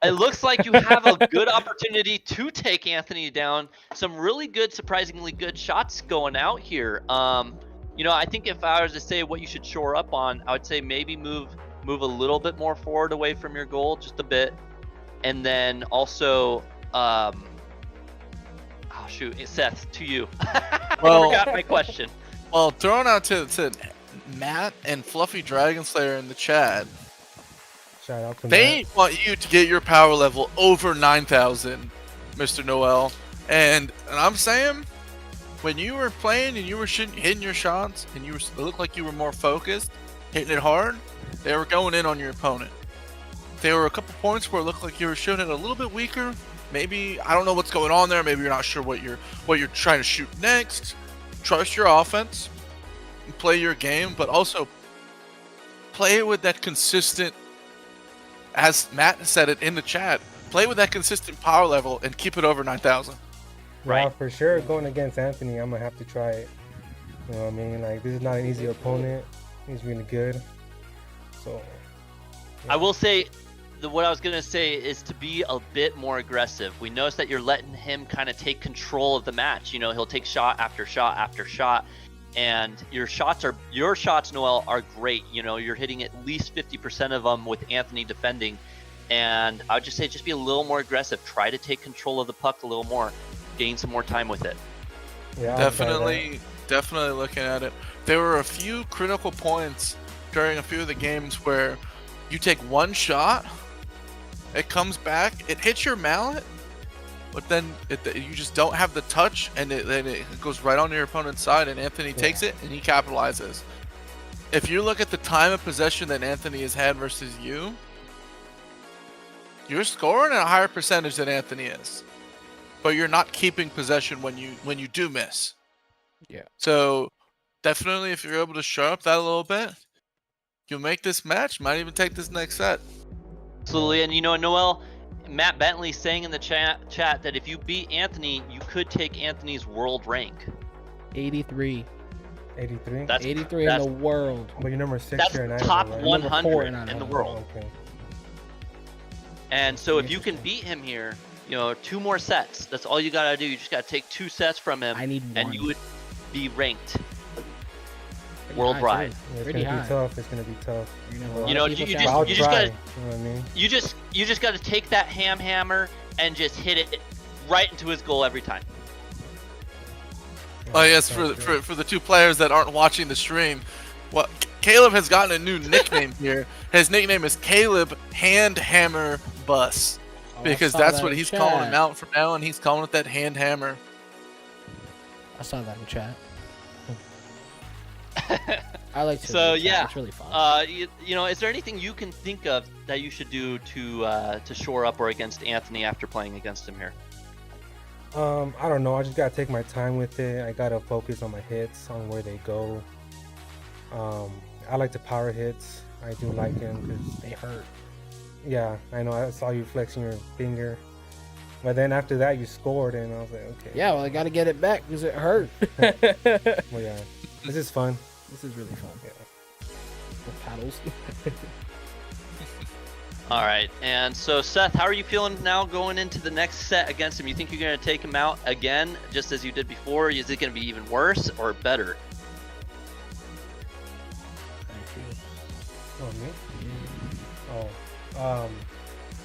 S4: It looks like you have a good opportunity to take Anthony down. Some really good, surprisingly good shots going out here. You know, I think if I was to say what you should shore up on, I would say maybe move a little bit more forward away from your goal, just a bit. And then also, oh shoot, Seth, to you.
S5: Well,
S4: I forgot my question.
S5: Well, throwing out to Matt and Fluffy Dragon Slayer in the chat.
S10: Shout out to
S5: They
S10: Matt.
S5: want you to get your power level over 9,000, Mr. Noel. And I'm saying, when you were playing and you were hitting your shots and it looked like you were more focused, hitting it hard, they were going in on your opponent. There were a couple points where it looked like you were shooting it a little bit weaker. Maybe, I don't know what's going on there. Maybe you're not sure what you're trying to shoot next. Trust your offense and play your game, but also play with that consistent, as Matt said it in the chat, play with that consistent power level and keep it over 9,000.
S10: Yeah, for sure. Going against Anthony, I'm gonna have to try it. You know what I mean? Like, this is not an easy opponent. He's really good. So
S4: I will say, what I was going to say is to be a bit more aggressive. We noticed that you're letting him kind of take control of the match. You know, he'll take shot after shot after shot. And your shots, Noel, are great. You know, you're hitting at least 50% of them with Anthony defending. And I would just say, just be a little more aggressive. Try to take control of the puck a little more. Gain some more time with it.
S10: yeah,
S5: Definitely looking at it. There were a few critical points during a few of the games where you take one shot, it comes back, it hits your mallet, but then you just don't have the touch, and then it goes right onto your opponent's side, and Anthony takes it and he capitalizes. If you look at the time of possession that Anthony has had versus you, you're scoring at a higher percentage than Anthony is, but you're not keeping possession when you do miss.
S7: Yeah.
S5: So definitely, if you're able to show up that a little bit, you'll make this match. Might even take this next set.
S4: Absolutely. And you know, Noel, Matt Bentley saying in the chat that if you beat Anthony, you could take Anthony's world rank.
S7: 83.
S10: 83.
S4: That's
S7: 83 in the world.
S10: But you're number 6
S4: That's
S10: here in
S4: top
S10: Ireland, right?
S4: 100 in the world.
S10: Okay.
S4: And so if you can beat him here, you know, 2 more sets. That's all you gotta do. You just gotta take 2 sets from him.
S7: I need
S4: and
S7: one.
S4: you would be ranked
S7: Pretty
S4: worldwide.
S7: high,
S10: Yeah, it's
S7: Pretty
S10: gonna
S7: high.
S10: be tough. It's gonna be tough.
S4: You know, you just
S10: I'll
S4: gotta
S10: try. You know what I mean?
S4: you just gotta take that hammer and just hit it right into his goal every time.
S5: Oh yes, for the 2 players that aren't watching the stream, well, Caleb has gotten a new nickname here. His nickname is Caleb Hand Hammer Bus, because
S7: saw
S5: that's
S7: that
S5: what
S7: in
S5: he's
S7: chat.
S5: calling him out from now on. He's calling it that hand hammer.
S7: I saw that in chat. I like to.
S4: So yeah,
S7: it's really fun.
S4: you know, is there anything you can think of that you should do to shore up or against Anthony after playing against him here?
S10: I don't know. I just gotta take my time with it. I gotta focus on my hits, on where they go. I like the power hits. I do like them because
S7: They hurt.
S10: yeah, I know. I saw you flexing your finger, but then after that you scored, and I was like, okay.
S7: Yeah, well, I got to get it back because it hurt.
S10: Well, yeah, this is fun.
S7: This is really fun.
S10: Yeah.
S7: With paddles.
S4: All right, and so Seth, how are you feeling now going into the next set against him? You think you're going to take him out again, just as you did before? Is it going to be even worse or better?
S10: Oh, me? Oh,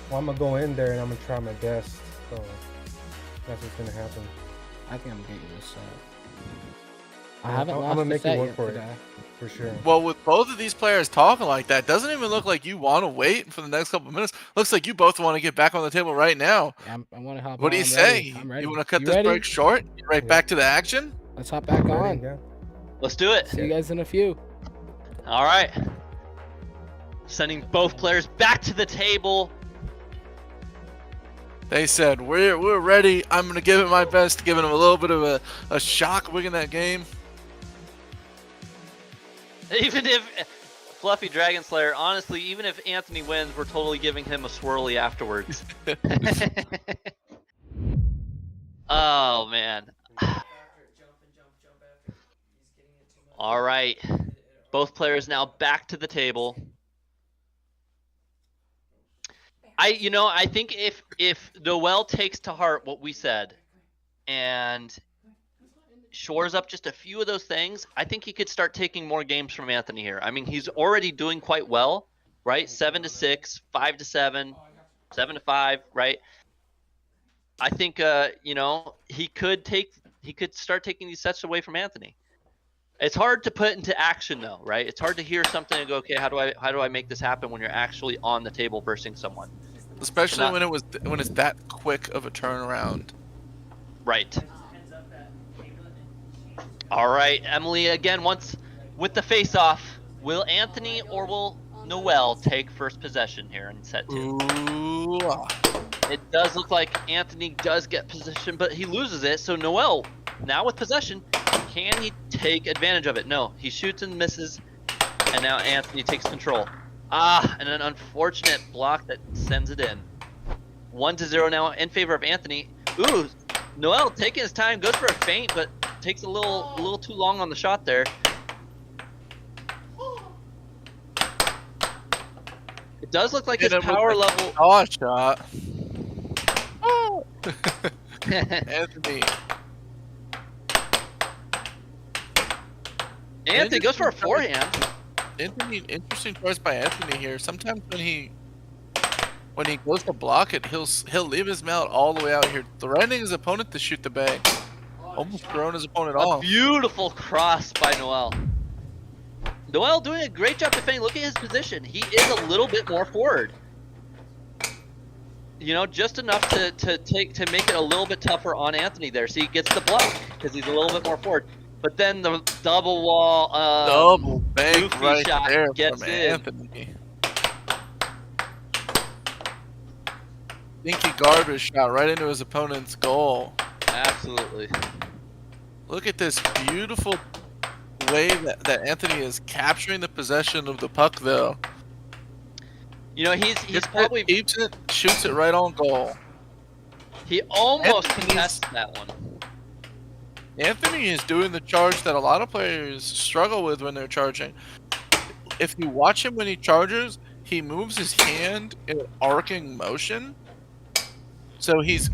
S10: well, I'm gonna go in there and I'm gonna try my best. So that's what's gonna happen.
S7: I think I'm gonna get you this set. I
S10: I'm
S7: haven't lost
S10: gonna
S7: a
S10: make
S7: set
S10: you work
S7: yet
S10: for
S7: today.
S10: it, for sure.
S5: Well, with both of these players talking like that, doesn't even look like you want to wait for the next couple of minutes. Looks like you both want to get back on the table right now.
S7: Yeah, I want to hop
S5: What
S7: on.
S5: do you
S7: I'm
S5: say?
S7: ready. I'm ready.
S5: You want to cut
S7: You
S5: this
S7: ready?
S5: break short? Get right back to the action?
S7: Let's hop back on.
S10: Yeah.
S4: Let's do it.
S7: See you guys in a few.
S4: All right. sending both players back to the table.
S5: They said, we're ready. I'm going to give it my best, giving them a little bit of a shock winning that game.
S4: Even if Fluffy Dragon Slayer, honestly, even if Anthony wins, we're totally giving him a swirly afterwards. Oh, man. All right. Both players now back to the table. I think if Noel takes to heart what we said and shores up just a few of those things, I think he could start taking more games from Anthony here. I mean, he's already doing quite well, right? 7-6, 5-7, 7-5, right? I think he could start taking these sets away from Anthony. It's hard to put into action though, right? It's hard to hear something and go, okay, how do I make this happen when you're actually on the table versing someone?
S5: Especially when it's that quick of a turnaround.
S4: Right. All right, Emily again once with the face-off. Will Anthony or will Noel take first possession here in set 2?
S5: Ooh.
S4: It does look like Anthony does get possession, but he loses it. So Noel, now with possession, can he take advantage of it? No, he shoots and misses, and now Anthony takes control. And an unfortunate block that sends it in. 1-0 now in favor of Anthony. Ooh, Noel taking his time, goes for a feint, but takes a little too long on the shot there. It does look like his power level.
S5: Oh, shot. Anthony.
S4: Anthony goes for a forehand.
S5: Anthony, interesting choice by Anthony here. Sometimes when he goes to block it, he'll leave his mount all the way out here, threatening his opponent to shoot the bag. Almost throwing his opponent off.
S4: Beautiful cross by Noel. Noel doing a great job defending. Look at his position. He is a little bit more forward. Just enough to make it a little bit tougher on Anthony there. So he gets the block because he's a little bit more forward. But then the double wall,
S5: double bank right
S4: shot
S5: there
S4: gets
S5: from
S4: in.
S5: Anthony. Stinky garbage shot right into his opponent's goal.
S4: Absolutely.
S5: Look at this beautiful way that Anthony is capturing the possession of the puck, though.
S4: He's probably
S5: keeps it, shoots it right on goal.
S4: He almost contests that one.
S5: Anthony is doing the charge that a lot of players struggle with when they're charging. If you watch him when he charges, he moves his hand in an arcing motion. So he's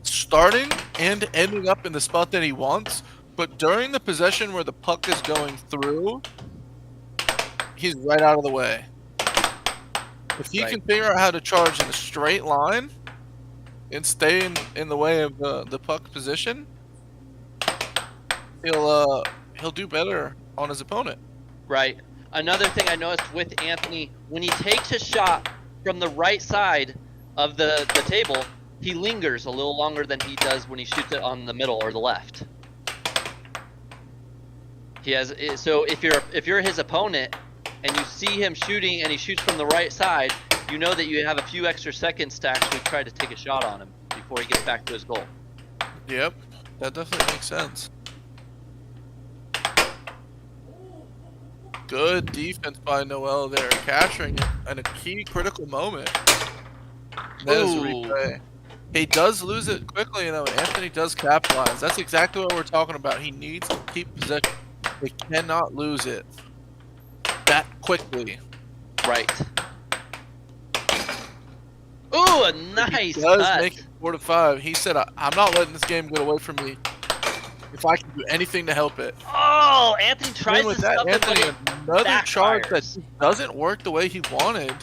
S5: starting and ending up in the spot that he wants, but during the possession where the puck is going through, he's right out of the way. If he can figure out how to charge in a straight line and stay in the way of the puck position, he'll do better on his opponent.
S4: Right. Another thing I noticed with Anthony, when he takes a shot from the right side of the table, he lingers a little longer than he does when he shoots it on the middle or the left. So if you're his opponent and you see him shooting and he shoots from the right side, you know that you have a few extra seconds to actually try to take a shot on him before he gets back to his goal.
S5: Yep, that definitely makes sense. Good defense by Noel there, capturing it in a key critical moment. That is a replay. He does lose it quickly, and Anthony does capitalize. That's exactly what we're talking about. He needs to keep possession. They cannot lose it that quickly.
S4: Right. Ooh, a nice
S5: does
S4: cut.
S5: make it 4-5. He said, I'm not letting this game get away from me if I can do anything to help it.
S4: Oh, Anthony tries to stop it, but it
S5: another charge
S4: backfires.
S5: that doesn't work the way he wanted.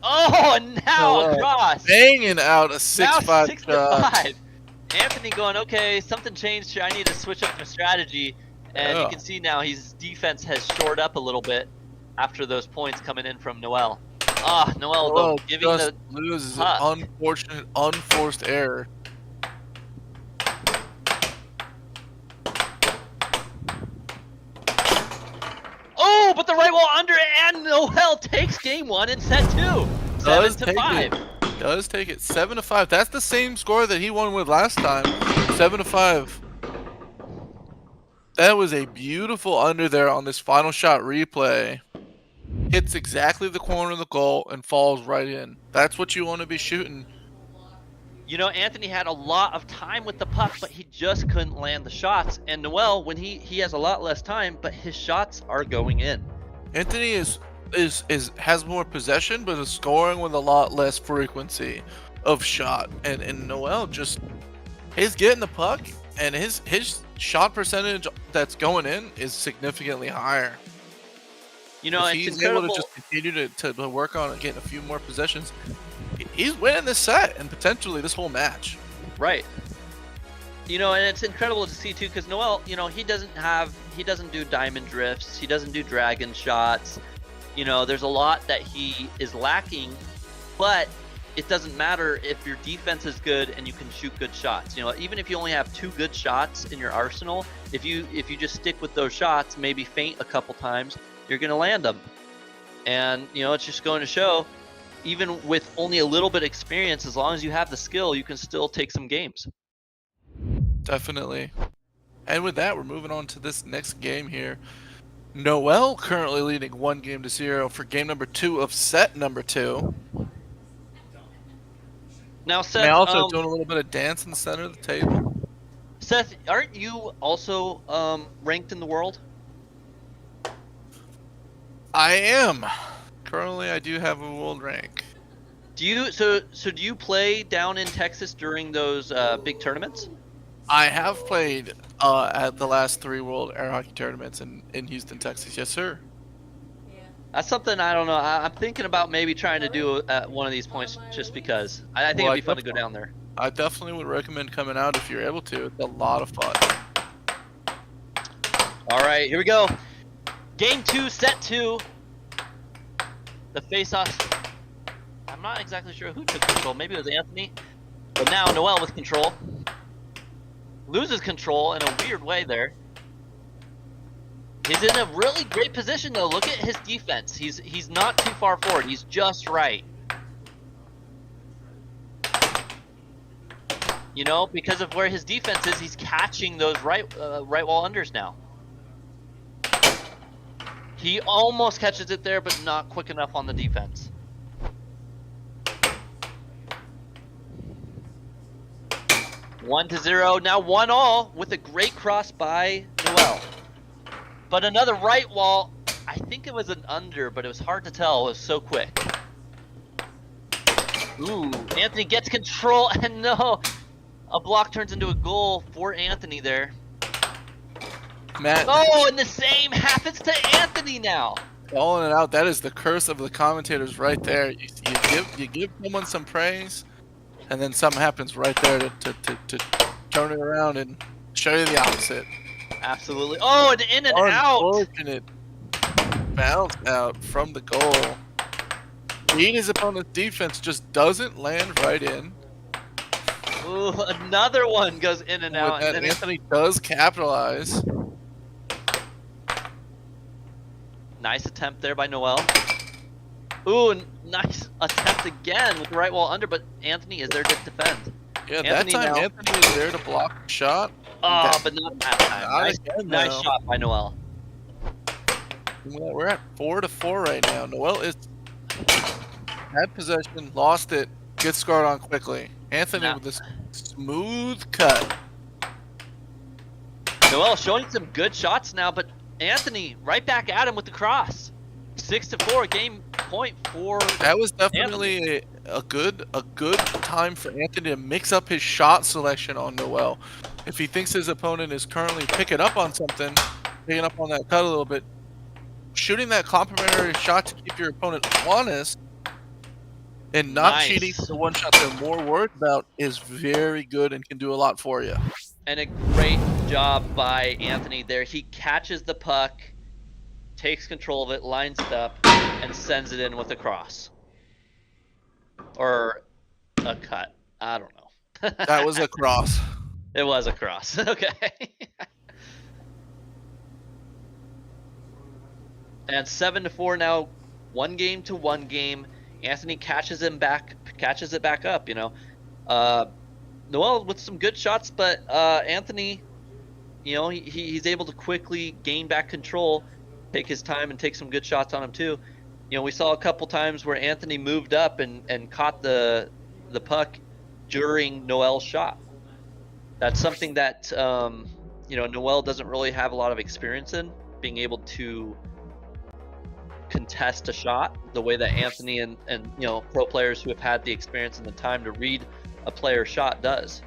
S4: Oh, and now across.
S5: Banging out a 6-5
S4: Now
S5: shot.
S4: 6-5. Anthony going, okay, something changed here. I need to switch up my strategy. And you can see now his defense has shored up a little bit after those points coming in from Noel. Noel though, giving
S5: just
S4: the
S5: loses
S4: puck.
S5: an unfortunate, unforced error.
S4: Oh, but the right wall under, and Noel takes game 1 in set 2. 7-5.
S5: Does take it 7-5. That's the same score that he won with last time. 7-5. That was a beautiful under there on this final shot replay. Hits exactly the corner of the goal and falls right in. That's what you want to be shooting.
S4: You know, Anthony had a lot of time with the puck, but he just couldn't land the shots. And Noel, when he has a lot less time, but his shots are going in.
S5: Anthony has more possession, but is scoring with a lot less frequency of shot. And Noel just he's getting the puck, and his shot percentage that's going in is significantly higher.
S4: You know,
S5: if
S4: it's
S5: he's
S4: incredible.
S5: able to just continue to work on it, getting a few more possessions, he's winning this set and potentially this whole match.
S4: Right. You know, and it's incredible to see too, because Noel, you know, he doesn't do diamond drifts, he doesn't do dragon shots. You know, there's a lot that he is lacking, but it doesn't matter if your defense is good and you can shoot good shots. You know, even if you only have 2 good shots in your arsenal, if you just stick with those shots, maybe feint a couple times, you're gonna land them. And you know, it's just going to show, even with only a little bit of experience, as long as you have the skill, you can still take some games.
S5: Definitely. And with that, we're moving on to this next game here. Noel currently leading 1-0 for game number 2 of set number 2.
S4: Now, Seth,
S5: May also doing a little bit of dance in the center of the table.
S4: Seth, aren't you also ranked in the world?
S5: I am. Currently, I do have a world rank.
S4: Do you do you play down in Texas during those big tournaments?
S5: I have played at the last 3 World Air Hockey Tournaments in Houston, Texas. Yes, sir.
S4: That's something I don't know. I'm thinking about maybe trying to do at one of these points, just because I think it'd be fun to go down there.
S5: I definitely would recommend coming out if you're able to. It's a lot of fun.
S4: All right, here we go. Game 2, set 2. The face-off. I'm not exactly sure who took control. Maybe it was Anthony. But now Noel with control. Loses control in a weird way there. He's in a really great position though. Look at his defense. He's not too far forward. He's just right. You know, because of where his defense is, he's catching those right wall unders now. He almost catches it there, but not quick enough on the defense. One to 0, now 1-1 with a great cross by Noel. But another right wall, I think it was an under, but it was hard to tell, it was so quick. Ooh, Anthony gets control, and no, a block turns into a goal for Anthony there.
S5: Matt.
S4: Oh, and the same happens to Anthony now.
S5: Calling it out, that is the curse of the commentators right there. You give someone some praise, and then something happens right there to turn it around and show you the opposite.
S4: Absolutely. Oh, and in and out.
S5: Unfortunate bounce out from the goal. Read his opponent's defense just doesn't land right in.
S4: Ooh, another one goes in and out.
S5: And then Anthony does capitalize.
S4: Nice attempt there by Noel. Ooh, and nice attempt again with the right wall under, but Anthony is there to defend.
S5: Yeah,
S4: Anthony
S5: that time
S4: now.
S5: Anthony was there to block the shot.
S4: Oh, but not that time. Nice shot by Noel.
S5: We're at 4-4 right now. Noel is had possession, lost it, gets scored on quickly. Anthony with this smooth cut.
S4: Noel showing some good shots now, but Anthony right back at him with the cross. 6-4, game point for
S5: That was definitely a good time for Anthony to mix up his shot selection on Noel. If he thinks his opponent is currently picking up on something, picking up on that cut a little bit, shooting that complimentary shot to keep your opponent honest and not cheating to the one shot they're more worried about is very good and can do a lot for you.
S4: And a great job by Anthony there. He catches the puck, takes control of it, lines it up, and sends it in with a cross. Or a cut. I don't know.
S5: That was a cross.
S4: It was a cross. Okay. And 7-4 now, 1 game to 1 game. Anthony catches it back up. Noel with some good shots, but Anthony, he's able to quickly gain back control, take his time, and take some good shots on him too. We saw a couple times where Anthony moved up and caught the puck during Noel's shot. That's something that Noel doesn't really have a lot of experience in, being able to contest a shot the way that Anthony and pro players who have had the experience and the time to read a player's shot does.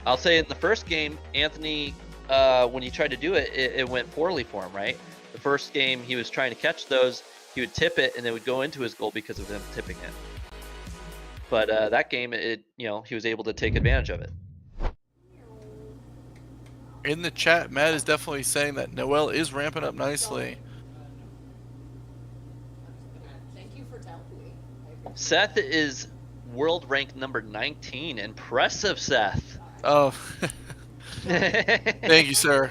S4: I'll say in the first game, Anthony, when he tried to do it, it went poorly for him, right? The first game he was trying to catch those, he would tip it and it would go into his goal because of him tipping it. But that game, he was able to take advantage of it.
S5: In the chat, Matt is definitely saying that Noel is ramping up nicely.
S9: Thank you for telling me.
S4: Seth is world rank number 19. Impressive, Seth.
S5: Oh, thank you, sir.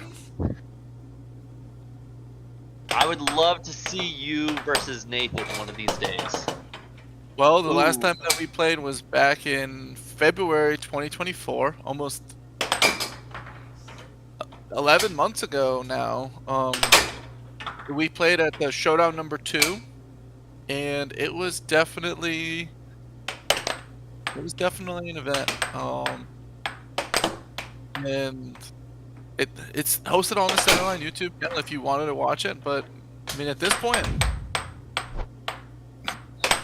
S4: I would love to see you versus Nathan one of these days.
S5: Well, the last time that we played was back in February 2024, almost 11 months ago now. We played at the Showdown number 2, and it was definitely an event. And it's hosted on the Centerline YouTube channel if you wanted to watch it. But I mean, at this point,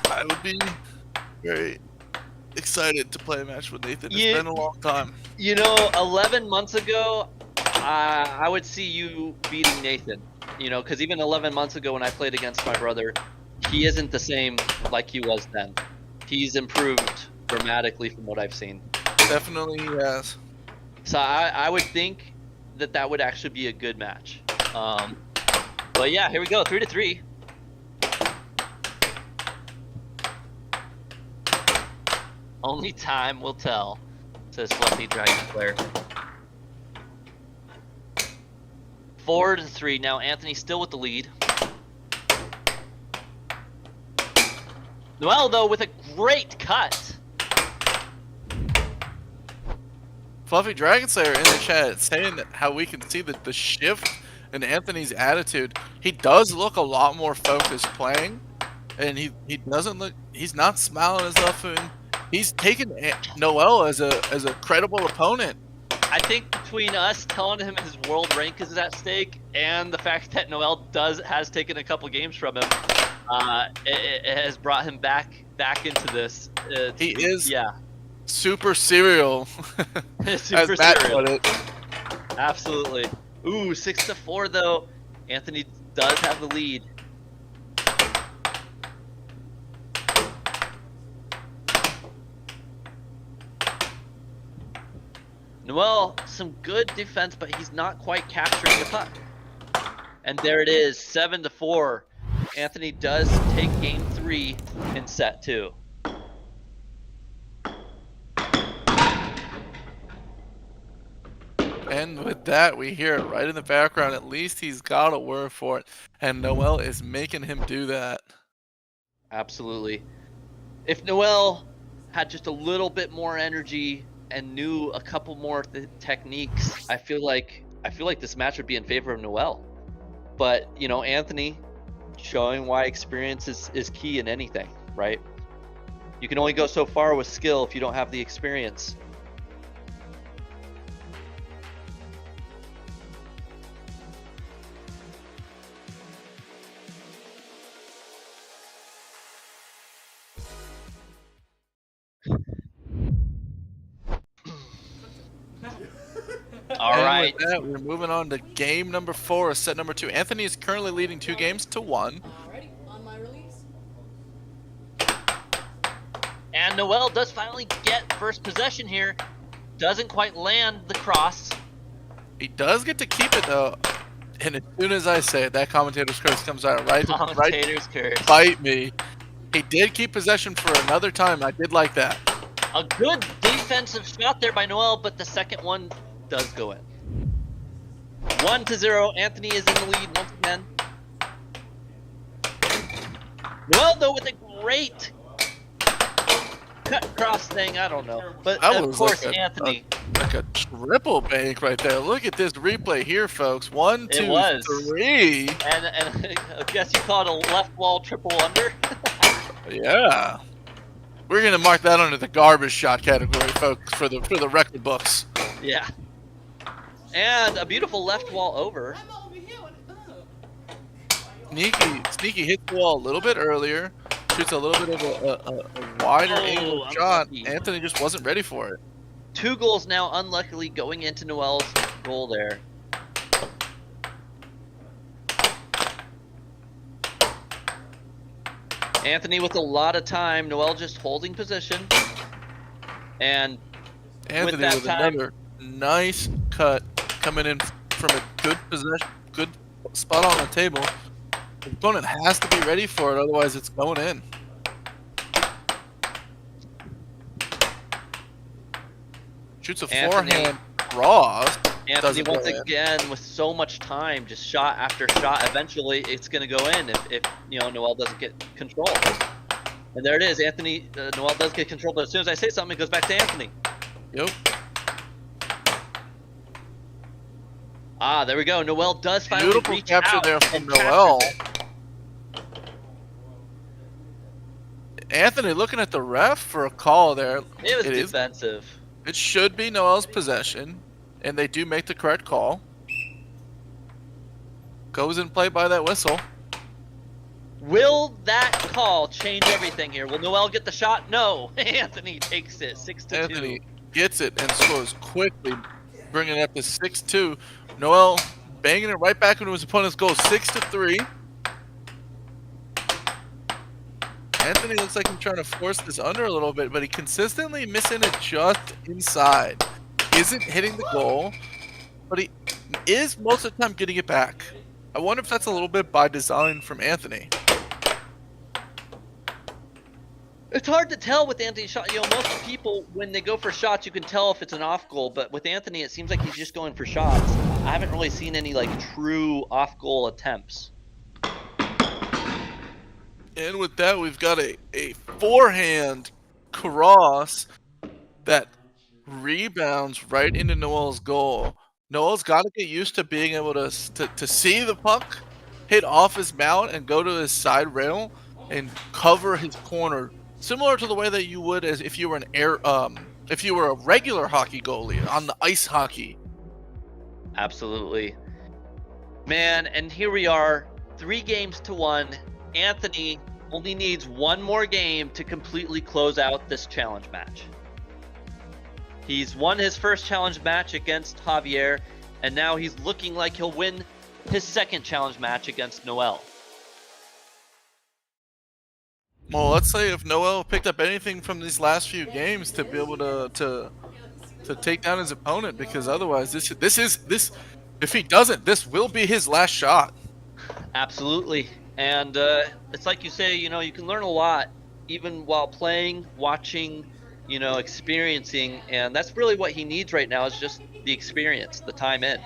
S5: I would be very excited to play a match with Nathan. It's been a long time.
S4: 11 months ago, I would see you beating Nathan. Because even 11 months ago when I played against my brother, he isn't the same like he was then. He's improved dramatically from what I've seen.
S5: Definitely he has.
S4: So I would think that would actually be a good match. But yeah, here we go, 3-3. Only time will tell, says Fluffy Dragon Player. 4-3 now. Anthony still with the lead. Noel though with a great cut.
S5: Fluffy Dragon Slayer in the chat saying that how we can see the shift in Anthony's attitude. He does look a lot more focused playing, and he doesn't look. He's not smiling as often. He's taken Noel as a credible opponent.
S4: I think between us telling him his world rank is at stake and the fact that Noel has taken a couple games from him, it has brought him back into this.
S5: He is super serial.
S4: Super
S5: as Matt
S4: serial.
S5: put it.
S4: Absolutely. Ooh, 6-4 though. Anthony does have the lead. Noel, some good defense, but he's not quite capturing the puck. And there it is, 7-4. Anthony does take game 3 in set 2.
S5: And with that, we hear it right in the background. At least he's got a word for it. And Noel is making him do that.
S4: Absolutely. If Noel had just a little bit more energy and knew a couple more techniques, I feel like this match would be in favor of Noel. But Anthony showing why experience is key in anything, right? You can only go so far with skill if you don't have the experience. All right.
S5: With that, we're moving on to game number 4 of set number 2. Anthony is currently leading 2 games to 1.
S9: Alrighty, on my release.
S4: And Noel does finally get first possession here. Doesn't quite land the cross.
S5: He does get to keep it though. And as soon as I say it, that commentator's curse comes out right
S4: Curse.
S5: Bite me. He did keep possession for another time. I did like that.
S4: A good defensive shot there by Noel, but the second one does go in. 1-0. Anthony is in the lead once again. Noel, though, with a great cut cross thing. I don't know. But,
S5: That
S4: of
S5: was
S4: course,
S5: like
S4: Anthony.
S5: like a triple bank right there. Look at this replay here, folks. 1, 2,
S4: was.
S5: 3.
S4: And I guess you call it a left wall triple under.
S5: Yeah. We're gonna mark that under the garbage shot category, folks, for the record books.
S4: Yeah. And a beautiful left wall over.
S5: Sneaky hits the wall a little bit earlier. Shoots a little bit of a wider angle shot.
S4: unlucky.
S5: Anthony just wasn't ready for it.
S4: 2 goals now, unluckily going into Noel's goal there. Anthony with a lot of time. Noel just holding position. And
S5: Anthony
S4: that
S5: with
S4: time-
S5: another nice cut coming in from a good position, good spot on the table. The opponent has to be ready for it, otherwise it's going in. Shoots a
S4: Anthony-
S5: forehand cross.
S4: Anthony
S5: Doesn't
S4: once
S5: go in.
S4: again with so much time, just shot after shot. Eventually, it's going to go in if Noel doesn't get control. And there it is. Anthony Noel does get control, but as soon as I say something, it goes back to Anthony.
S5: Yep.
S4: Ah, there we go. Noel does finally
S5: Beautiful
S4: reach
S5: capture
S4: out
S5: there from
S4: and capture
S5: Noel.
S4: that.
S5: Anthony looking at the ref for a call there.
S4: It was
S5: It is-
S4: defensive.
S5: It should be Noel's possession, and they do make the correct call. Goes in play by that whistle.
S4: Will that call change everything here? Will Noel get the shot? No. Anthony takes it 6-2.
S5: Anthony gets it and scores quickly, bringing it up to 6-2. Noel banging it right back into his opponent's goal, 6-3. Anthony looks like he's trying to force this under a little bit, but he consistently missing it just inside. Isn't hitting the goal, but he is most of the time getting it back. I wonder if that's a little bit by design from Anthony.
S4: It's hard to tell with Anthony's shot. Most people, when they go for shots, you can tell if it's an off goal. But with Anthony, it seems like he's just going for shots. I haven't really seen any true off goal attempts.
S5: And with that, we've got a forehand cross that rebounds right into Noel's goal. Noel's got to get used to being able to see the puck hit off his mount and go to his side rail and cover his corner, similar to the way that you would as if you were if you were a regular hockey goalie on the ice hockey.
S4: Absolutely. Man, and here we are, 3-1. Anthony only needs one more game to completely close out this challenge match. He's won his first challenge match against Javier, and now he's looking like he'll win his second challenge match against Noel.
S5: Well, let's say if Noel picked up anything from these last few games to be able to take down his opponent, because otherwise this if he doesn't, this will be his last shot.
S4: Absolutely. And it's like you say, you can learn a lot even while playing, watching, experiencing, and that's really what he needs right now is just the experience, the time in.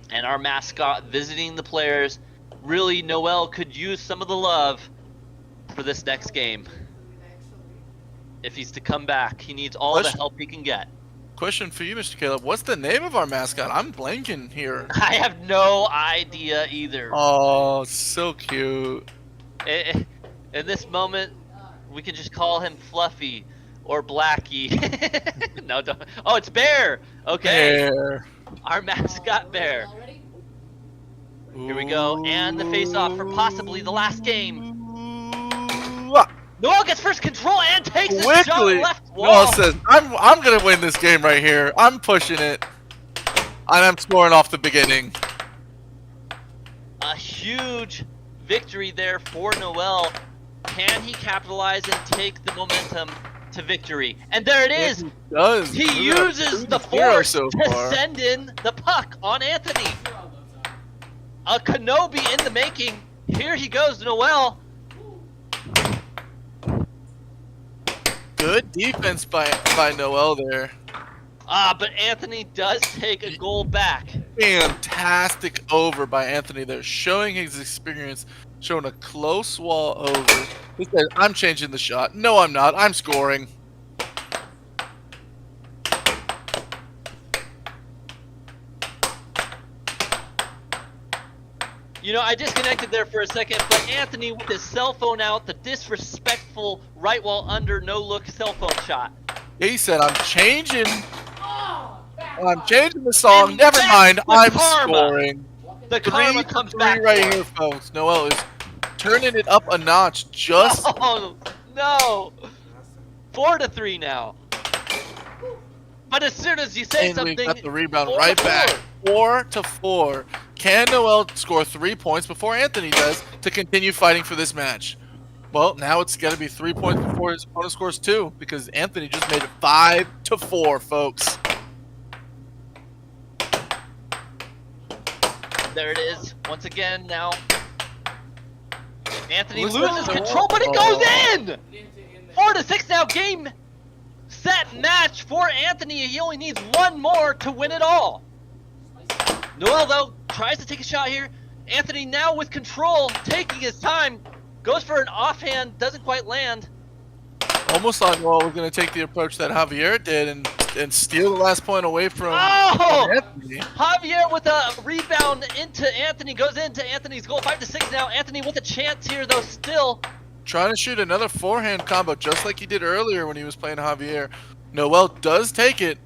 S4: And our mascot visiting the players. Really, Noel could use some of the love for this next game. If he's to come back, he needs all the help he can get.
S5: Question for you, Mr. Caleb. What's the name of our mascot? I'm blanking here.
S4: I have no idea either.
S5: Oh, so cute.
S4: In this moment, we can just call him Fluffy or Blackie. No, don't. Oh, it's Bear. Okay.
S5: Bear.
S4: Our mascot Bear. Here we go, and the face-off for possibly the last game. Noel gets first control and takes the shot
S5: Quickly,
S4: left wall.
S5: Noel says, I'm going to win this game right here. I'm pushing it. And I'm scoring off the beginning.
S4: A huge victory there for Noel. Can he capitalize and take the momentum to victory? And there it is.
S5: He does.
S4: He uses the force to send in the puck on Anthony. A Kenobi in the making. Here he goes, Noel.
S5: Good defense by Noel there.
S4: But Anthony does take a goal back.
S5: Fantastic over by Anthony there, showing his experience, showing a close wall over. He said, I'm changing the shot. No, I'm not. I'm scoring.
S4: You know, I disconnected there for a second, but Anthony with his cell phone out, the disrespectful right wall under no-look cell phone shot.
S5: He said, I'm changing the song.
S4: And
S5: Never
S4: that's
S5: mind.
S4: the
S5: I'm
S4: karma.
S5: scoring.
S4: The karma
S5: 3
S4: comes
S5: for
S4: back
S5: 3 right
S4: for
S5: here,
S4: us.
S5: folks. Noel is turning it up a notch. Just
S4: Oh, no. 4-3 now. But as soon as you say
S5: and we
S4: something,
S5: got the rebound
S4: 4-4.
S5: right back. 4-4. Can Noel score 3 points before Anthony does to continue fighting for this match? Well, now it's got to be 3 points before his opponent scores 2 because Anthony just made it 5-4, folks.
S4: There it is. Once again, now Anthony
S5: Listen
S4: loses
S5: to-
S4: control, but it goes in! 4-6 now, game, set, match for Anthony. He only needs one more to win it all. Noel, though, tries to take a shot here. Anthony now with control, taking his time, goes for an offhand, doesn't quite land.
S5: Almost thought Noel was going to take the approach that Javier did and steal the last point away from Anthony.
S4: Javier with a rebound into Anthony, goes into Anthony's goal, 5-6 now. Anthony with a chance here, though, still.
S5: Trying to shoot another forehand combo just like he did earlier when he was playing Javier. Noel does take it.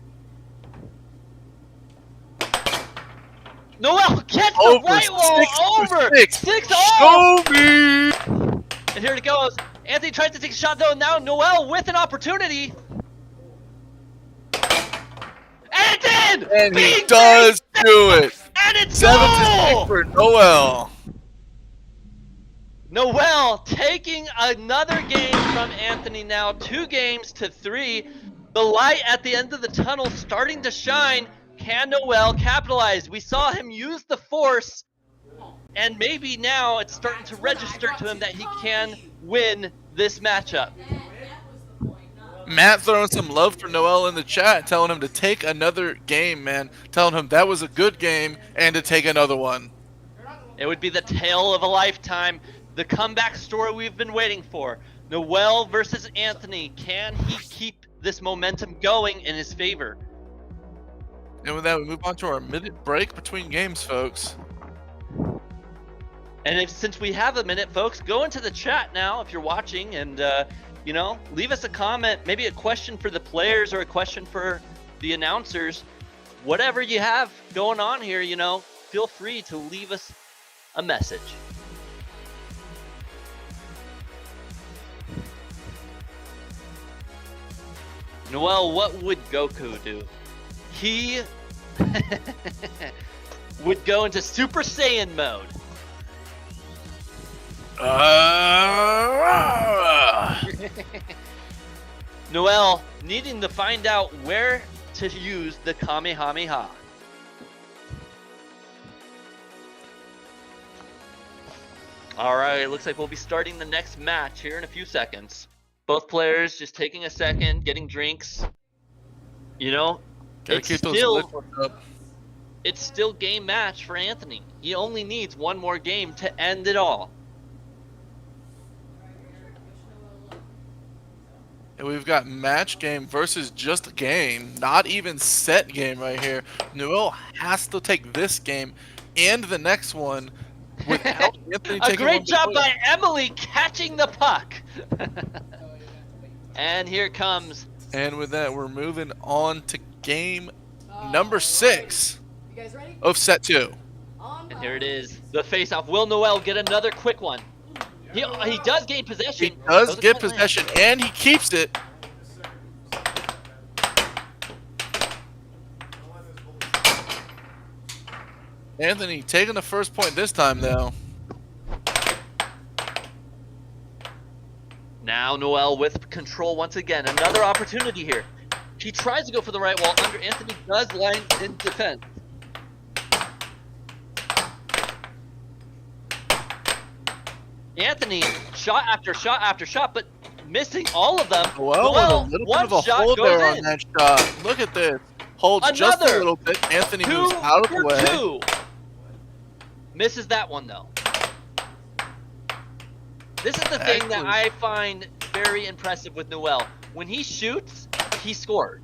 S4: Noel gets
S5: Over,
S4: the right wall
S5: 6 for
S4: over.
S5: 6.
S4: 6-0.
S5: Show me.
S4: And here it goes. Anthony tries to take a shot, though. Now Noel with an opportunity. And it did!
S5: And he
S4: Bing,
S5: does
S4: bing,
S5: do it.
S4: And it's
S5: 7-6
S4: goal!
S5: for Noel.
S4: Noel taking another game from Anthony now. 2-3. The light at the end of the tunnel starting to shine. Can Noel capitalize? We saw him use the force, and maybe now it's starting to register to him that he can win this matchup.
S5: Matt throwing some love for Noel in the chat, telling him to take another game, man. Telling him that was a good game and to take another one.
S4: It would be the tale of a lifetime. The comeback story we've been waiting for. Noel versus Anthony. Can he keep this momentum going in his favor?
S5: And with that, we move on to our minute break between games, folks.
S4: And since we have a minute, folks, go into the chat now if you're watching and, you know, leave us a comment, maybe a question for the players or a question for the announcers. Whatever you have going on here, you know, feel free to leave us a message. Noel, what would Goku do? He would go into Super Saiyan mode. Noel needing to find out where to use the Kamehameha. Alright, looks like we'll be starting the next match here in a few seconds. Both players just taking a second, getting drinks. You know,
S5: Gotta keep those liquids up.
S4: it's still game match for Anthony. He only needs one more game to end it all.
S5: And we've got match game versus just a game, not even set game right here. Noel has to take this game and the next one without Anthony
S4: A
S5: taking
S4: great
S5: one
S4: job
S5: point.
S4: by Emily catching the puck. And here comes.
S5: And with that, we're moving on to game number 6
S9: You guys ready?
S5: of set 2.
S4: And here it is. The face-off. Will Noel get another quick one? He does gain possession.
S5: He does
S4: Doesn't
S5: get
S4: quite land.
S5: possession, and he keeps it. Anthony taking the first point this time, though.
S4: Now Noel with control once again. Another opportunity here. He tries to go for the right wall under. Anthony does line in defense. Anthony shot after shot after shot, but missing all of them.
S5: Well,
S4: Noel,
S5: with a little bit
S4: one
S5: of a
S4: shot
S5: hold
S4: goes
S5: there on
S4: in.
S5: that shot. Look at this. Holds just a
S4: Another
S5: little bit. Anthony
S4: 2
S5: moves out of the
S4: for
S5: way.
S4: 2. Misses that one though. This is the thing that I find very impressive with Noel. When he shoots, he scores.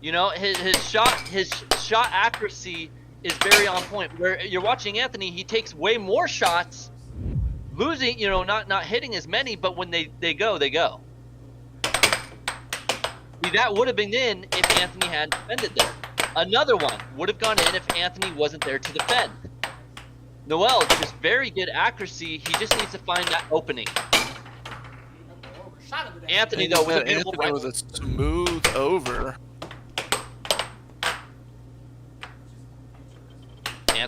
S4: You know, his shot accuracy is very on point. Where you're watching Anthony, he takes way more shots, losing, you know, not hitting as many, but when they go, they go. See, that would have been in if Anthony hadn't defended there. Another one would have gone in if Anthony wasn't there to defend. Noel, just very good accuracy. He just needs to find that opening. Anthony, though, with a beautiful
S5: Anthony with a smooth over.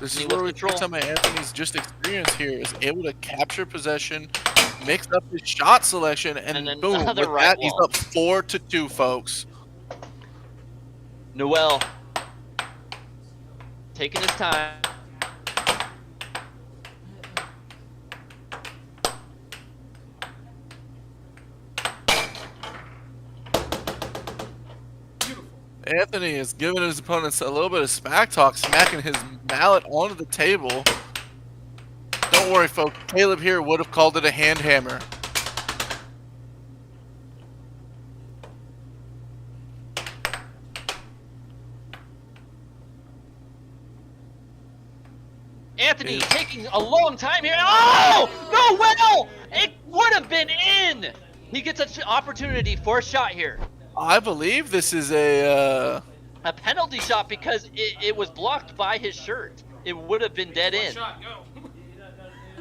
S5: This is where we see some of Anthony's just experience here, is able to capture possession, mix up his shot selection, and then boom, with that, he's up 4-2, folks.
S4: Noel taking his time.
S5: Anthony is giving his opponents a little bit of smack talk, smacking his mallet onto the table. Don't worry, folks. Caleb here would have called it a hand hammer.
S4: Anthony taking a long time here. Oh! No, well! It would have been in! He gets an opportunity for a shot here.
S5: I believe this is a
S4: penalty shot because it was blocked by his shirt. It would have been dead in.
S6: Shot, go. You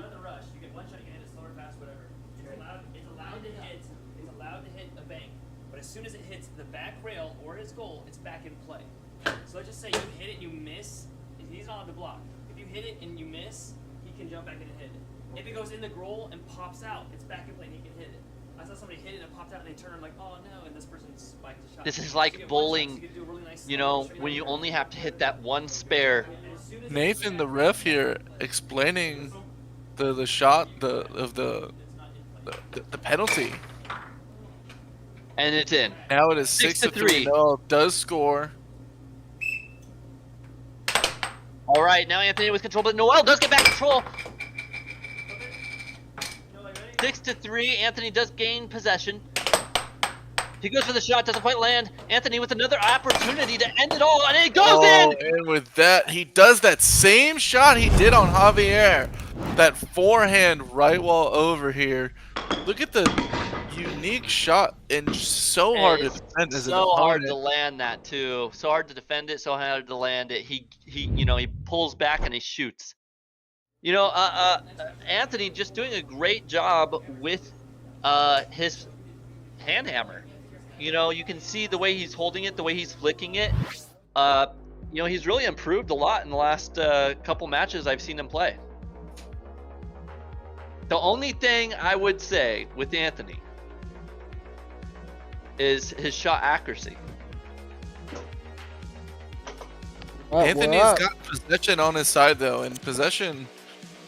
S6: don't rush. You get one shot, you can hit a slower pass, whatever. It's allowed to hit a bank. But as soon as it hits the back rail or his goal, it's back in play. So let's just say you hit it, you miss. He's not allowed to block. If you hit it and you miss, he can jump back in and hit it. If it goes in the goal and pops out, it's back in play and he can hit it. I saw somebody hit it and it popped out and they turned like, oh no, and this person spiked the shot.
S4: This is like bowling, you know, when you only have to hit that one spare.
S5: Nathan, the ref here, explaining the shot of the penalty.
S4: And it's in.
S5: Now it is 6-3. Noel does score.
S4: All right, now Anthony with control, but Noel does get back control. 6-3. Anthony does gain possession. He goes for the shot, doesn't quite land. Anthony with another opportunity to end it all, and it goes in!
S5: And with that, he does that same shot he did on Javier. That forehand right wall over here. Look at the unique shot, and so hard to defend as an opponent.
S4: So hard to land that too. So hard to defend it, so hard to land it. He pulls back and he shoots. You know, Anthony just doing a great job with his hand hammer. You know, you can see the way he's holding it, the way he's flicking it. You know, he's really improved a lot in the last couple matches I've seen him play. The only thing I would say with Anthony is his shot accuracy.
S5: Anthony's got possession on his side, though, and possession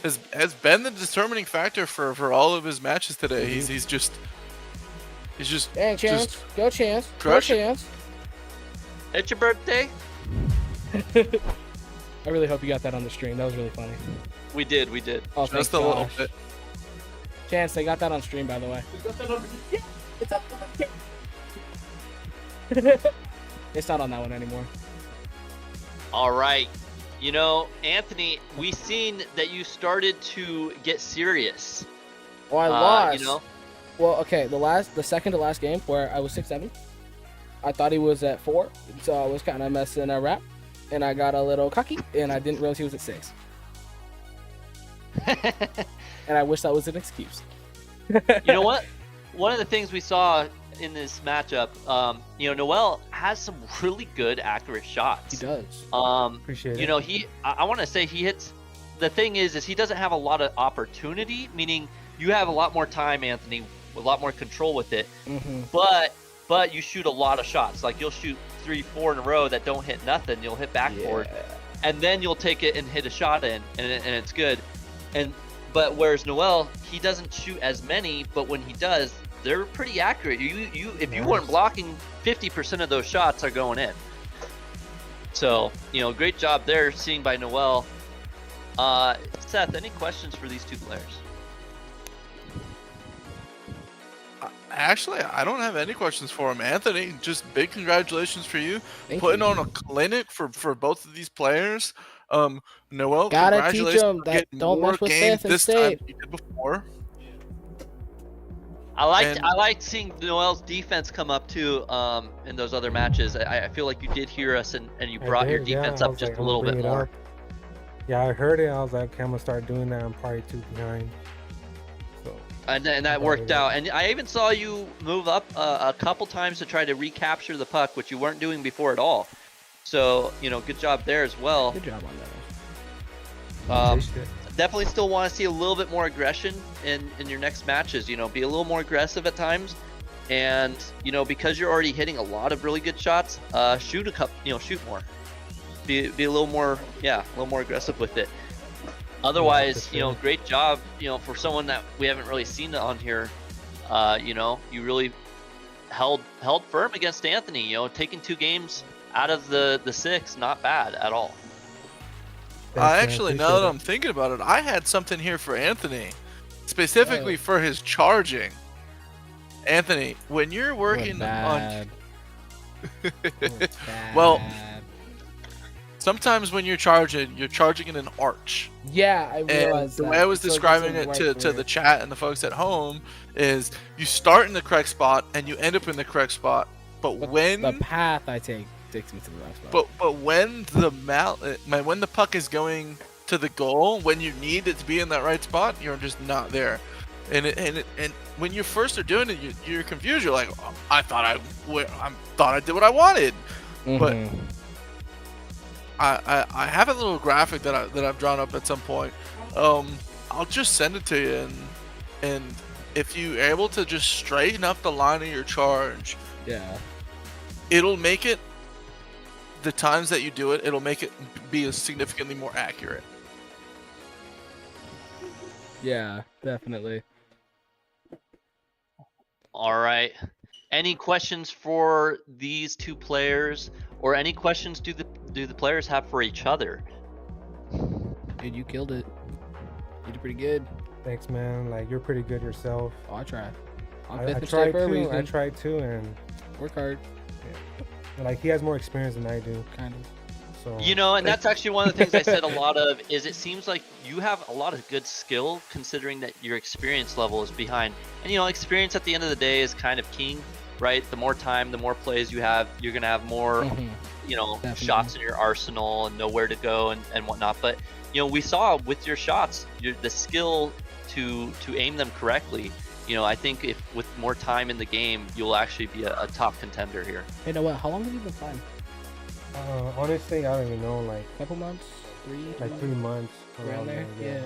S5: has been the determining factor for all of his matches today. He's just
S7: Dang, Chance. Go Chance. Go Chance.
S4: It's your birthday.
S7: I really hope you got that on the stream. That was really funny.
S4: We did.
S7: Oh,
S5: just a little bit.
S7: Chance, they got that on stream, by the way. It's up It's not on that one anymore.
S4: All right. You know, Anthony, we seen that you started to get serious.
S7: Well, I lost.
S4: You know?
S7: Well, okay, the second to last game where I was 6-7, I thought he was at 4, so I was kind of messing around, and I got a little cocky, and I didn't realize he was at 6. And I wish that was an excuse.
S4: You know what? One of the things we saw in this matchup, you know, Noel has some really good accurate shots.
S7: He does.
S10: Appreciate it.
S4: You know, I want to say he hits. The thing is he doesn't have a lot of opportunity, meaning you have a lot more time, Anthony, a lot more control with it.
S7: Mm-hmm.
S4: But you shoot a lot of shots. Like you'll shoot 3-4 in a row that don't hit nothing. You'll hit backboard, and then you'll take it and hit a shot in, and it's good. But whereas Noel, he doesn't shoot as many, but when he does, they're pretty accurate. If you weren't blocking, 50% of those shots are going in. So, you know, great job there, seeing by Noel. Seth, any questions for these two players?
S5: Actually, I don't have any questions for him. Anthony, just big congratulations for you.
S7: Thank
S5: Putting
S7: you.
S5: on a clinic for both of these players. Noel,
S7: Gotta
S5: congratulations
S7: teach 'em
S5: for
S7: that
S5: getting
S7: don't
S5: more
S7: mess with
S5: games
S7: Seth and
S5: this time
S7: State.
S5: than you did before.
S4: I
S5: And-
S4: liked seeing Noel's defense come up too in those other matches. I feel like you did hear us and you
S10: I
S4: brought your
S10: did, yeah.
S4: defense
S10: I
S4: up
S10: was
S4: just
S10: like,
S4: a
S10: I'm
S4: little
S10: gonna
S4: bit
S10: bring it
S4: more.
S10: up. Yeah, I heard it. I was like, okay, I'm gonna start doing that. I'm probably too behind. So
S4: And that worked out. And I even saw you move up a couple times to try to recapture the puck, which you weren't doing before at all. So, you know, good job there as well.
S7: Good job on that.
S4: Definitely still want to see a little bit more aggression in your next matches. You know, be a little more aggressive at times. And, you know, because you're already hitting a lot of really good shots, shoot more. Be a little more, a little more aggressive with it. Otherwise, you know, great job, you know, for someone that we haven't really seen on here. You know, you really held firm against Anthony. You know, taking 2 games out of the 6, not bad at all.
S5: Actually, now that I'm thinking about it, I had something here for Anthony, specifically for his charging. Anthony, when you're working on, well, sometimes when you're charging in an arch.
S7: Yeah, I realized
S5: and the
S7: that.
S5: way I was
S7: It's like
S5: describing
S7: it's
S5: it
S7: right
S5: to
S7: there.
S5: the chat and the folks at home is you start in the correct spot and you end up in the correct spot, but when
S7: the path I take takes me to the right spot.
S5: but when the puck is going to the goal, when you need it to be in that right spot, you're just not there. And when you first are doing it, you're confused. You're like, oh, I thought I did what I wanted, but I have a little graphic that I've drawn up at some point. I'll just send it to you, and if you're able to just straighten up the line of your charge, it'll make it. The times that you do it, it'll make it be significantly more accurate.
S7: Yeah, definitely.
S4: All right. Any questions for these two players, or any questions do the players have for each other?
S7: Dude, you killed it. You did pretty good.
S10: Thanks, man. Like, you're pretty good yourself.
S7: Oh, I tried. I'm
S10: I
S7: fifth in
S10: tried
S7: state for a
S10: too.
S7: reason.
S10: I tried too, and
S7: Work hard.
S10: like he has more experience than I do.
S7: Kind of.
S10: So
S4: You know, and that's actually one of the things I said a lot of, is it seems like you have a lot of good skill considering that your experience level is behind. And, you know, experience at the end of the day is kind of king, right? The more time, the more plays you have, you're going to have more, you know,
S7: Definitely.
S4: shots in your arsenal and know where to go and whatnot. But, you know, we saw with your shots, the skill to aim them correctly. You know, I think if with more time in the game, you'll actually be a top contender here.
S7: Hey, no, what? How long have you been playing?
S10: honestly, I don't even know. Like
S7: Couple months? 3?
S10: like 3 months
S7: Around there? Yeah.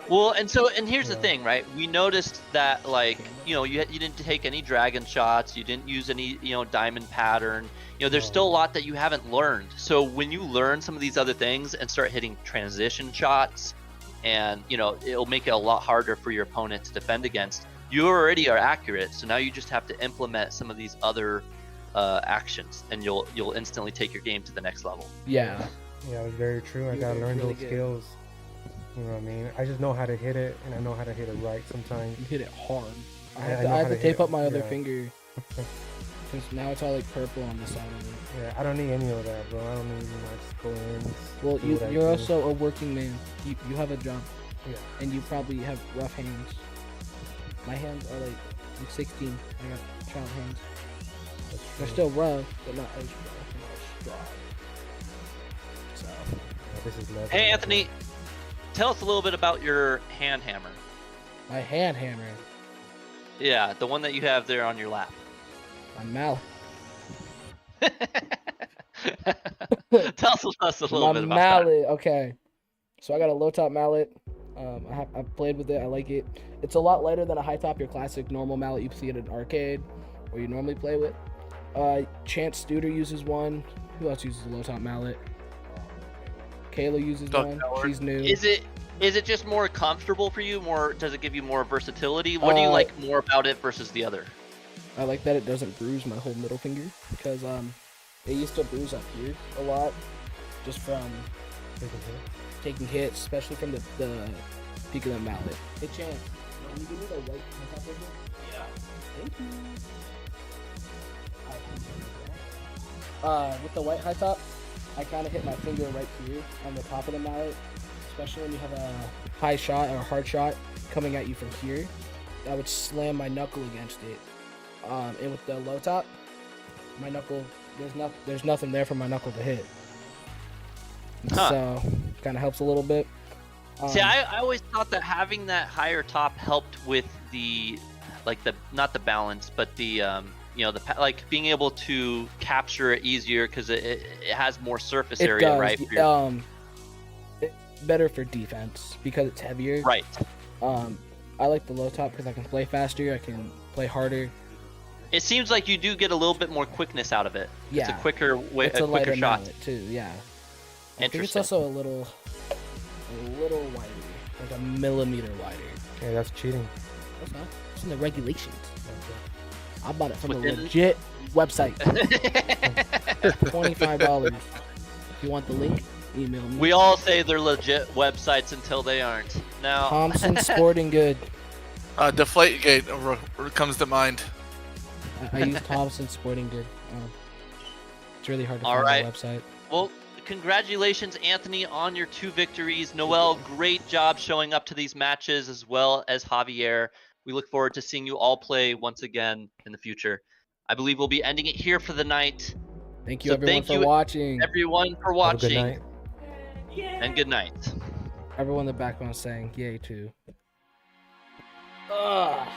S4: Well, and here's the thing, right? We noticed that, like, you know, you didn't take any dragon shots, you didn't use any, you know, diamond pattern. You know, there's still a lot that you haven't learned. So when you learn some of these other things and start hitting transition shots, and, you know, it'll make it a lot harder for your opponent to defend against. You already are accurate, so now you just have to implement some of these other actions, and you'll instantly take your game to the next level.
S7: Yeah.
S10: Yeah, that's very true. I
S7: You're
S10: gotta learn
S7: really
S10: those
S7: good.
S10: skills. You know what I mean? I just know how to hit it, and I know how to hit it right sometimes.
S7: You hit it hard. I
S10: I
S7: have
S10: know
S7: to
S10: how to
S7: tape
S10: hit
S7: up
S10: it,
S7: my other
S10: yeah.
S7: finger. Because now it's all like purple on the side of it.
S10: Yeah, I don't need any of that, bro. I don't need much go in.
S7: Well,
S10: do what I
S7: you're
S10: do.
S7: also a working man. You have a job.
S10: Yeah.
S7: And you probably have rough hands. My hands are like, I'm 16. I got child hands.
S10: That's
S7: They're
S10: true.
S7: still rough, but not as rough and as strong. So.
S10: Yeah, this is leather.
S4: Hey, Anthony, tell us a little bit about your hand hammer.
S7: My hand hammer.
S4: Yeah, the one that you have there on your lap.
S7: My mallet.
S4: Tell us a little
S7: My
S4: bit about
S7: mallet. Okay. So I got a low top mallet. I've played with it. I like it. It's a lot lighter than a high top, your classic normal mallet you see at an arcade or you normally play with. Chance Studer uses one. Who else uses a low top mallet? Kayla uses
S5: Doug
S7: one.
S5: Howard.
S7: She's new.
S4: Is it just more comfortable for you? Does it give you more versatility? What do you like more about it versus the other?
S7: I like that it doesn't bruise my whole middle finger because It used to bruise up here a lot, just from taking hits, especially from the peak of the mallet. Hey, Chan, can you give me the white on top of it? Yeah. Thank you. With the white high top, I kind of hit my finger right here on the top of the mallet, especially when you have a high shot or a hard shot coming at you from here. I would slam my knuckle against it. And with the low top, my knuckle, there's nothing there for my knuckle to hit.
S4: Huh.
S7: So, kind of helps a little bit.
S4: See, I always thought that having that higher top helped with the, like not the balance, but the like being able to capture it easier because it has more surface area,
S7: does.
S4: right?
S7: It's better for defense because it's heavier.
S4: Right.
S7: I like the low top because I can play faster, I can play harder.
S4: It seems like you do get a little bit more quickness out of it.
S7: Yeah.
S4: It's a quicker way,
S7: It's
S4: a
S7: lighter
S4: quicker shot.
S7: mallet too, yeah. I think it's
S4: Interesting.
S7: also a little wider, like a millimeter wider.
S10: Yeah, that's cheating.
S7: That's not. It's in the regulations. I bought it from a
S4: Within-
S7: legit website. $25. If you want the link, email me.
S4: We all say they're legit websites until they aren't. Now,
S7: Thompson Sporting Good.
S5: Deflategate comes to mind.
S7: I use Thompson Sporting Good. It's really hard to
S4: All
S7: find
S4: right.
S7: the website.
S4: well, congratulations, Anthony, on your 2 victories. Noel, great job showing up to these matches, as well as Javier. We look forward to seeing you all play once again in the future. I believe we'll be ending it here for the night.
S7: Thank you,
S4: So
S7: everyone,
S4: thank
S7: for
S4: you,
S7: watching.
S4: Everyone for
S10: Have a
S4: watching,
S10: good night.
S4: and good night.
S7: Everyone in the background saying yay too. Ugh.